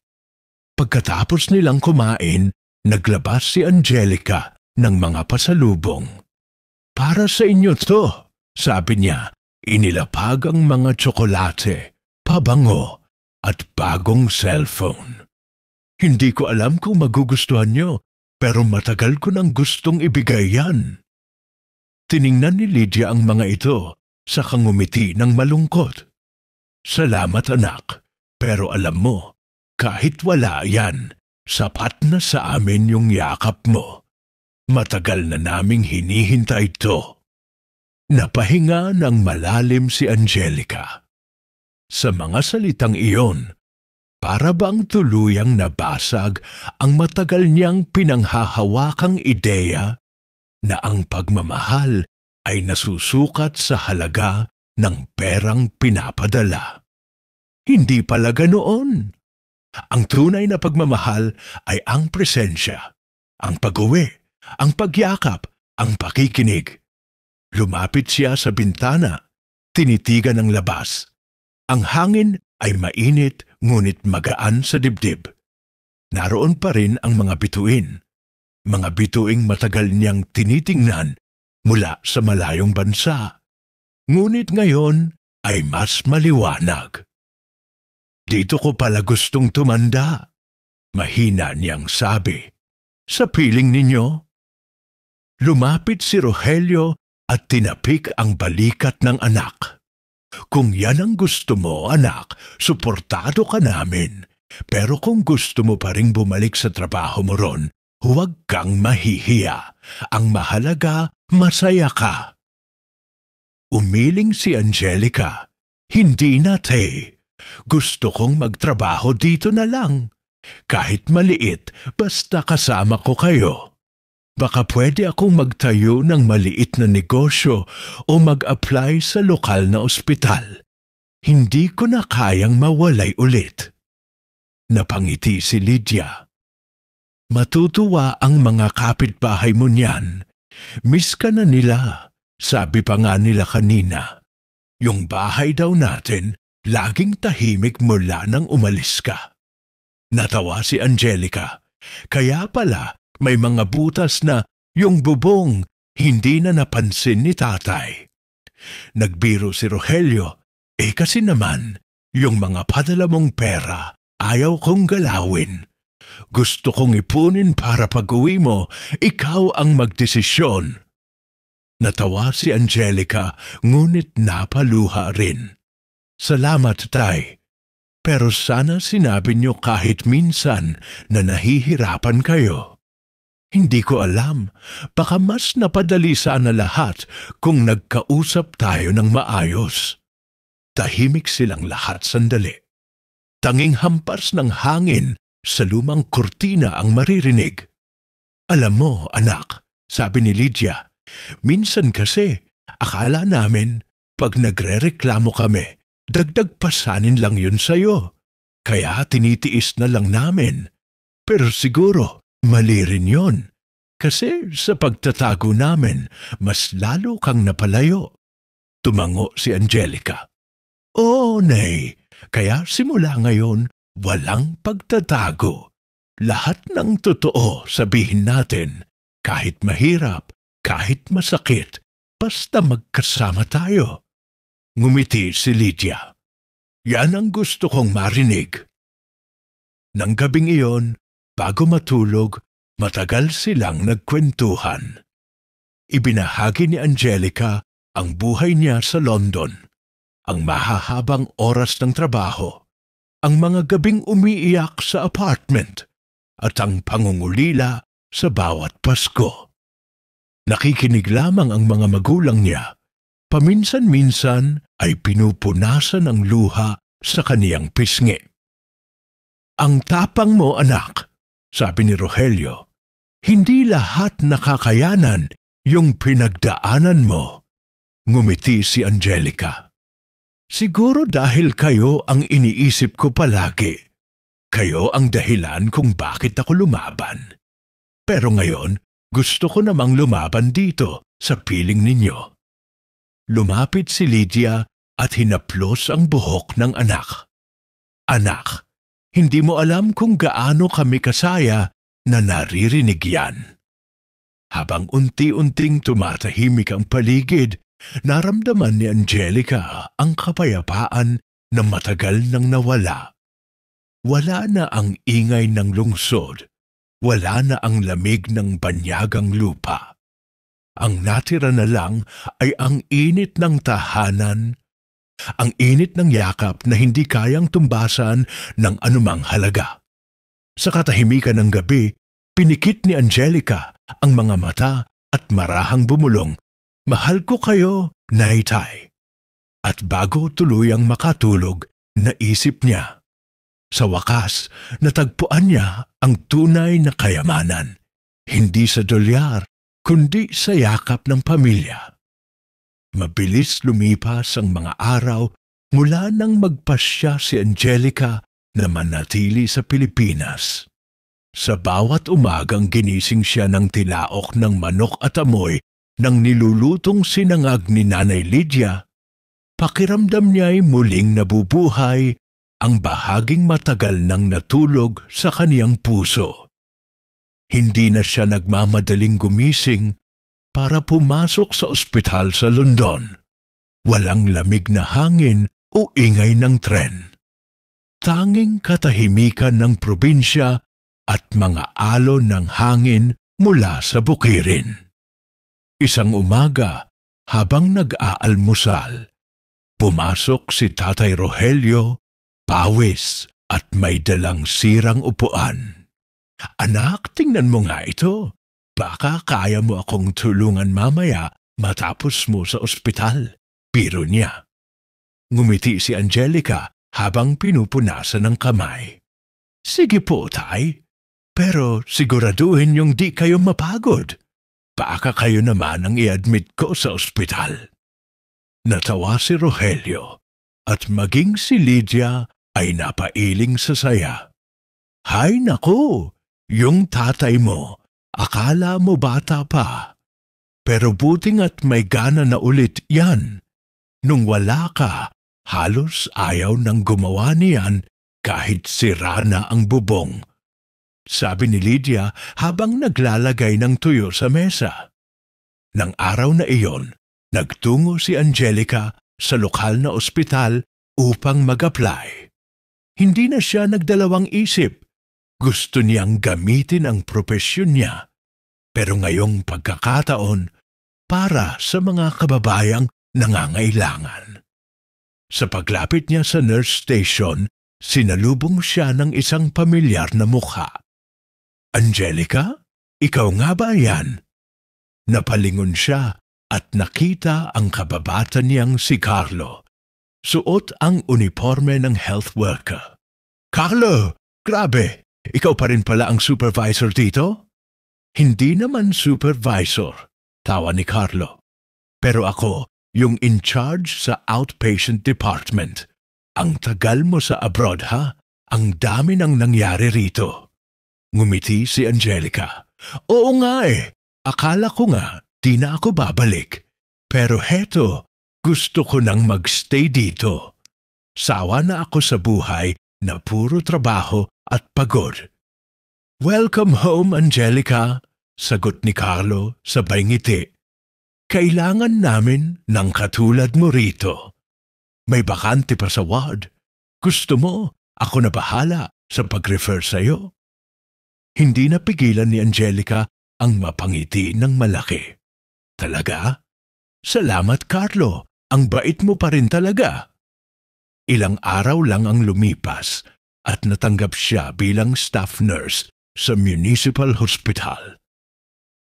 [SPEAKER 1] Pagkatapos nilang kumain, naglabas si Angelica ng mga pasalubong. Para sa inyo to, sabi niya, inilapag ang mga tsokolate, pabango, at bagong cellphone. Hindi ko alam kung magugustuhan nyo, pero matagal ko nang gustong ibigay yan. Tiningnan ni Lydia ang mga ito, saka ngumiti ng malungkot. Salamat anak, pero alam mo, kahit wala yan, sapat na sa amin yung yakap mo. Matagal na naming hinihintay ito. Napahinga ng malalim si Angelica. Sa mga salitang iyon, para bang tuluyang nabasag ang matagal niyang pinanghahawakang ideya na ang pagmamahal ay nasusukat sa halaga ng perang pinapadala. Hindi pala ganoon. Ang tunay na pagmamahal ay ang presensya, ang pag-uwi, ang pagyakap, ang pakikinig. Lumapit siya sa bintana, tinitigan ang labas. Ang hangin ay mainit ngunit magaan sa dibdib. Naroon pa rin ang mga bituin. Mga bituing matagal niyang tinitingnan mula sa malayong bansa. Ngunit ngayon ay mas maliwanag. Dito ko pala gustong tumanda, mahina niyang sabi. Sa piling ninyo? Lumapit si Rogelio at tinapik ang balikat ng anak. Kung yan ang gusto mo, anak, suportado ka namin. Pero kung gusto mo pa ring bumalik sa trabaho mo ron, huwag kang mahihiya. Ang mahalaga, masaya ka. Umiling si Angelica. Hindi na, te. Gusto kong magtrabaho dito na lang. Kahit maliit, basta kasama ko kayo. Baka pwede akong magtayo ng maliit na negosyo o mag-apply sa lokal na ospital. Hindi ko na kayang mawalay ulit. Napangiti si Lydia. Matutuwa ang mga kapitbahay mo niyan. Miss ka na nila, sabi pa nga nila kanina. Yung bahay daw natin, laging tahimik mula nang umalis ka. Natawa si Angelica. Kaya pala may mga butas na yung bubong hindi na napansin ni tatay. Nagbiro si Rogelio, kasi naman, yung mga padala mong pera ayaw kong galawin. Gusto kong ipunin para pag-uwi mo, ikaw ang magdesisyon. Natawa si Angelica, ngunit napaluha rin. Salamat, tay. Pero sana sinabi niyo kahit minsan na nahihirapan kayo. Hindi ko alam, baka mas napadali sana lahat kung nagkausap tayo ng maayos. Tahimik silang lahat sandali. Tanging hampas ng hangin sa lumang kurtina ang maririnig. Alam mo, anak, sabi ni Lydia, minsan kasi akala namin pag nagrereklamo kami, dagdag pasanin lang yun sa'yo. Kaya tinitiis na lang namin. Pero siguro, mali rin yun. Kasi sa pagtatago namin, mas lalo kang napalayo. Tumango si Angelica. Oo, Nay. Kaya simula ngayon, walang pagtatago. Lahat ng totoo sabihin natin. Kahit mahirap, kahit masakit, basta magkasama tayo. Ngumiti si Lydia. Yan ang gusto kong marinig. Nang gabing iyon, bago matulog, matagal silang nagkwentuhan. Ibinahagi ni Angelica ang buhay niya sa London, ang mahahabang oras ng trabaho, ang mga gabing umiiyak sa apartment, at ang pangungulila sa bawat Pasko. Nakikinig lamang ang mga magulang niya. Paminsan-minsan ay pinupunasan ang luha sa kaniyang pisngi. Ang tapang mo, anak, sabi ni Rogelio. Hindi lahat nakakayanan yung pinagdaanan mo. Ngumiti si Angelica. Siguro dahil kayo ang iniisip ko palagi. Kayo ang dahilan kung bakit ako lumaban. Pero ngayon, gusto ko namang lumaban dito sa piling ninyo. Lumapit si Lydia at hinaplos ang buhok ng anak. Anak, hindi mo alam kung gaano kami kasaya na naririnig yan. Habang unti-unting tumatahimik ang paligid, naramdaman ni Angelica ang kapayapaan na matagal nang nawala. Wala na ang ingay ng lungsod, wala na ang lamig ng banyagang lupa. Ang natira na lang ay ang init ng tahanan, ang init ng yakap na hindi kayang tumbasan ng anumang halaga. Sa katahimikan ng gabi, pinikit ni Angelica ang mga mata at marahang bumulong, "Mahal ko kayo, Naitay." At bago tuluyang makatulog, naisip niya. Sa wakas, natagpuan niya ang tunay na kayamanan, hindi sa dolyar, kundi sa yakap ng pamilya. Mabilis lumipas ang mga araw mula nang magpasya si Angelica na manatili sa Pilipinas. Sa bawat umagang ginising siya ng tilaok ng manok at amoy ng nilulutong sinangag ni Nanay Lydia, pakiramdam niya'y muling nabubuhay ang bahaging matagal nang natulog sa kaniyang puso. Hindi na siya nagmamadaling gumising para pumasok sa ospital sa London. Walang lamig na hangin o ingay ng tren. Tanging katahimikan ng probinsya at mga alon ng hangin mula sa bukirin. Isang umaga, habang nag-aalmusal, pumasok si Tatay Rogelio, pawis at may dalang sirang upuan. Anak, tingnan mo nga ito. Baka kaya mo akong tulungan mamaya matapos mo sa ospital. Biro niya. Ngumiti si Angelica habang pinupunasan ng kamay. Sige po, Tay. Pero siguraduhin yung di kayo mapagod. Baka kayo naman ang i-admit ko sa ospital. Natawa si Rogelio at maging si Lydia ay napailing sa saya. Hay naku! Yung tatay mo, akala mo bata pa. Pero buting at may gana na ulit yan. Nung wala ka, halos ayaw nang gumawa niyan kahit sira na ang bubong. Sabi ni Lydia habang naglalagay ng tuyo sa mesa. Nang araw na iyon, nagtungo si Angelica sa lokal na ospital upang mag-apply. Hindi na siya nagdalawang isip. Gusto niyang gamitin ang propesyon niya, pero ngayong pagkakataon para sa mga kababayang nangangailangan. Sa paglapit niya sa nurse station, sinalubong siya ng isang pamilyar na mukha. Angelica, ikaw nga ba yan? Napalingon siya at nakita ang kababata niyang si Carlo. Suot ang uniforme ng health worker. Carlo, grabe! Ikaw pa rin pala ang supervisor dito? Hindi naman supervisor, tawa ni Carlo. Pero ako, yung in charge sa outpatient department. Ang tagal mo sa abroad, ha? Ang dami nang nangyari rito. Ngumiti si Angelica. Oo nga eh. Akala ko nga, di na ako babalik. Pero heto, gusto ko nang magstay dito. Sawa na ako sa buhay na puro trabaho at pagod. Welcome home, Angelica. Sagot ni Carlo sabay ngiti. Kailangan namin ng katulad mo rito. May bakante pa sa ward. Gusto mo, ako na bahala sa pag-refer sa'yo. Hindi napigilan ni Angelica ang mapangiti ng malaki. Talaga? Salamat, Carlo. Ang bait mo pa rin talaga. Ilang araw lang ang lumipas at natanggap siya bilang staff nurse sa municipal hospital.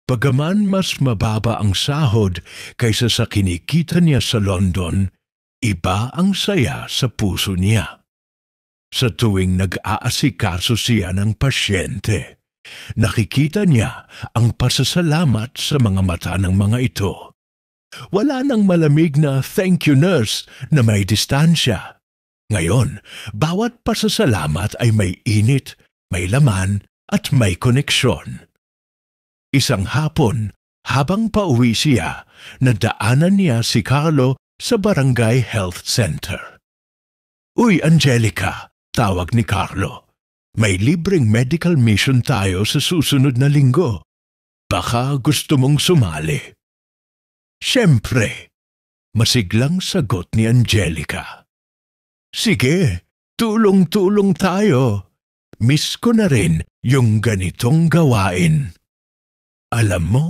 [SPEAKER 1] Bagaman mas mababa ang sahod kaysa sa kinikita niya sa London, iba ang saya sa puso niya. Sa tuwing nag-aasikaso siya ng pasyente, nakikita niya ang pasasalamat sa mga mata ng mga ito. Wala nang malamig na thank you nurse na may distansya. Ngayon, bawat pasasalamat ay may init, may laman at may koneksyon. Isang hapon, habang pauwi siya, nadaanan niya si Carlo sa Barangay Health Center. Uy, Angelica, tawag ni Carlo. May libreng medical mission tayo sa susunod na linggo. Baka gusto mong sumali. Siyempre, masiglang sagot ni Angelica. Sige, tulong-tulong tayo. Miss ko na rin yung ganitong gawain. Alam mo,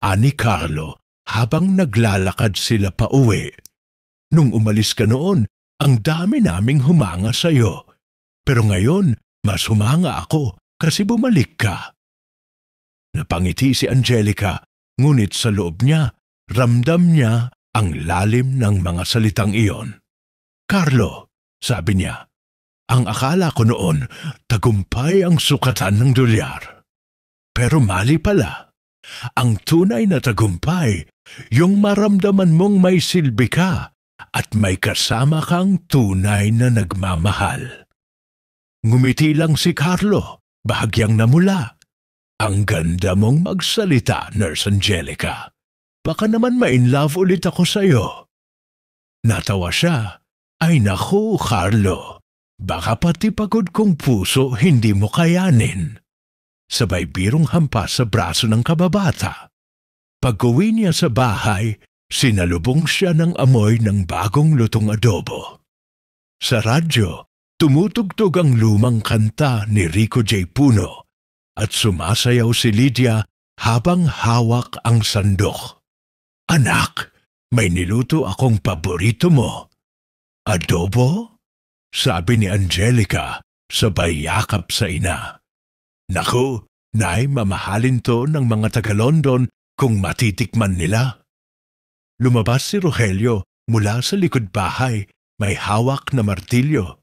[SPEAKER 1] ani Carlo, habang naglalakad sila pa uwi. Nung umalis ka noon, ang dami naming humanga sa'yo. Pero ngayon, mas humanga ako kasi bumalik ka. Napangiti si Angelica, ngunit sa loob niya, ramdam niya ang lalim ng mga salitang iyon. Carlo, sabi niya, ang akala ko noon, tagumpay ang sukatan ng dolyar. Pero mali pala. Ang tunay na tagumpay, yung maramdaman mong may silbi ka at may kasama kang tunay na nagmamahal. Ngumiti lang si Carlo, bahagyang namula. Ang ganda mong magsalita, Nurse Angelica. Baka naman ma-in-love ulit ako sa'yo. Natawa siya. Ay naku, Carlo. Baka pati pagod kong puso hindi mo kayanin. Sabay birong hampas sa braso ng kababata. Pag-uwi niya sa bahay, sinalubong siya ng amoy ng bagong lutong adobo. Sa radyo, tumutugtog ang lumang kanta ni Rico J. Puno at sumasayaw si Lydia habang hawak ang sandok. Anak, may niluto akong paborito mo. Adobo? Sabi ni Angelica, sabay yakap sa ina. Naku, nay, mamahalin to ng mga taga-London kung matitikman nila. Lumabas si Rogelio mula sa likod bahay, may hawak na martilyo.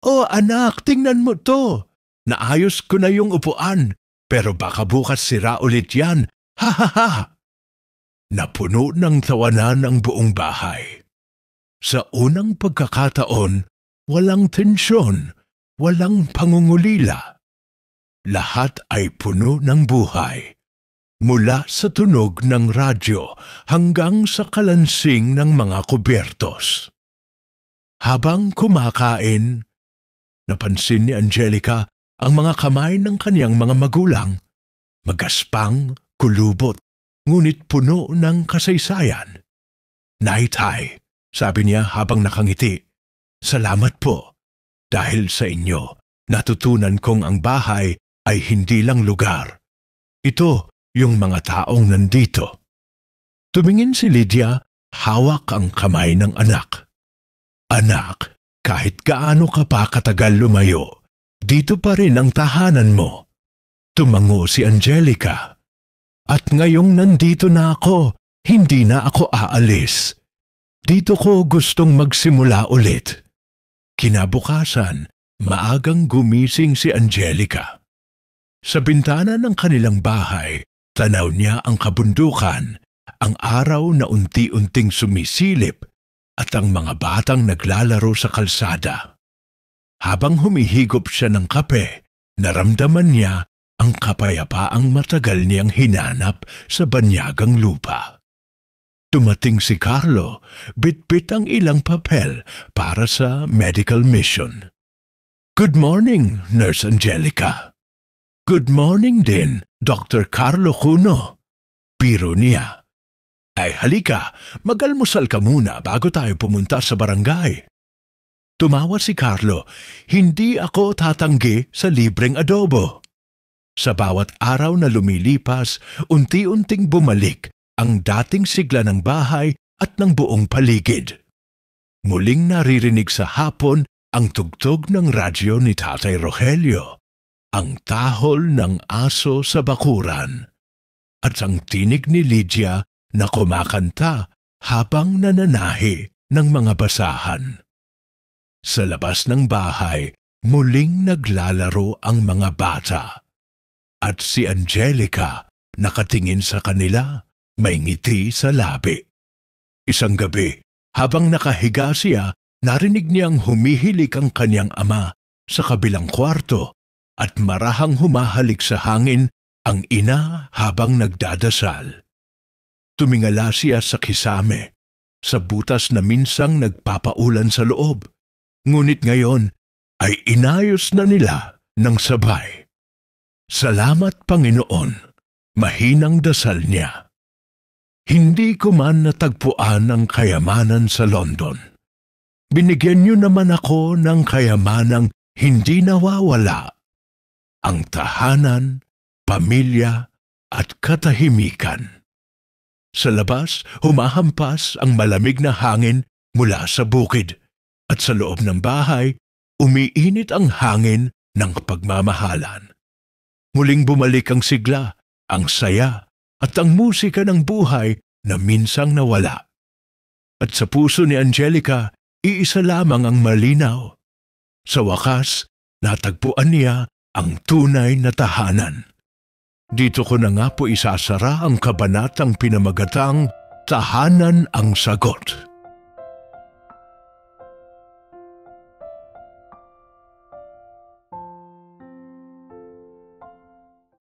[SPEAKER 1] Oh anak, tingnan mo to. Naayos ko na yung upuan, pero baka bukas sira ulit yan. Ha ha ha! Napuno ng tawanan ang buong bahay. Sa unang pagkakataon, walang tensyon, walang pangungulila. Lahat ay puno ng buhay. Mula sa tunog ng radyo hanggang sa kalansing ng mga kubertos. Habang kumakain, napansin ni Angelica ang mga kamay ng kaniyang mga magulang. Magaspang, kulubot, ngunit puno ng kasaysayan. Nay-tay, sabi niya habang nakangiti, salamat po. Dahil sa inyo, natutunan kong ang bahay ay hindi lang lugar. Ito yung mga taong nandito. Tumingin si Lydia, hawak ang kamay ng anak. Anak, kahit gaano ka pa katagal lumayo, dito pa rin ang tahanan mo. Tumango si Angelica. At ngayong nandito na ako, hindi na ako aalis. Dito ko gustong magsimula ulit. Kinabukasan, maagang gumising si Angelica. Sa bintana ng kanilang bahay, tanaw niya ang kabundukan, ang araw na unti-unting sumisilip at ang mga batang naglalaro sa kalsada. Habang humihigop siya ng kape, naramdaman niya ang kapayapaang matagal niyang hinanap sa banyagang lupa. Tumating si Carlo, bit-bit ang ilang papel para sa medical mission. Good morning, Nurse Angelica. Good morning din, Dr. Carlo Cuno. Biro niya. Ay halika, mag-almusal ka muna bago tayo pumunta sa barangay. Tumawa si Carlo, hindi ako tatanggi sa libreng adobo. Sa bawat araw na lumilipas, unti-unting bumalik ang dating sigla ng bahay at ng buong paligid. Muling naririnig sa hapon ang tugtog ng radyo ni Tatay Rogelio, ang tahol ng aso sa bakuran, at ang tinig ni Lydia na kumakanta habang nananahi ng mga basahan. Sa labas ng bahay, muling naglalaro ang mga bata. At si Angelica nakatingin sa kanila, may ngiti sa labi. Isang gabi, habang nakahiga siya, narinig niyang humihilik ang kanyang ama sa kabilang kwarto at marahang humahalik sa hangin ang ina habang nagdadasal. Tumingala siya sa kisame, sa butas na minsang nagpapaulan sa loob. Ngunit ngayon ay inayos na nila ng sabay. Salamat Panginoon, mahinang dasal niya. Hindi ko man natagpuan ang kayamanan sa London. Binigyan niyo naman ako ng kayamanang hindi nawawala. Ang tahanan, pamilya at katahimikan. Sa labas, humahampas ang malamig na hangin mula sa bukid, at sa loob ng bahay, umiinit ang hangin ng pagmamahalan. Muling bumalik ang sigla, ang saya, at ang musika ng buhay na minsang nawala. At sa puso ni Angelica, iisa lamang ang malinaw. Sa wakas, natagpuan niya ang tunay na tahanan. Dito ko na nga po isasara ang kabanatang pinamagatang Tahanan ang Sagot.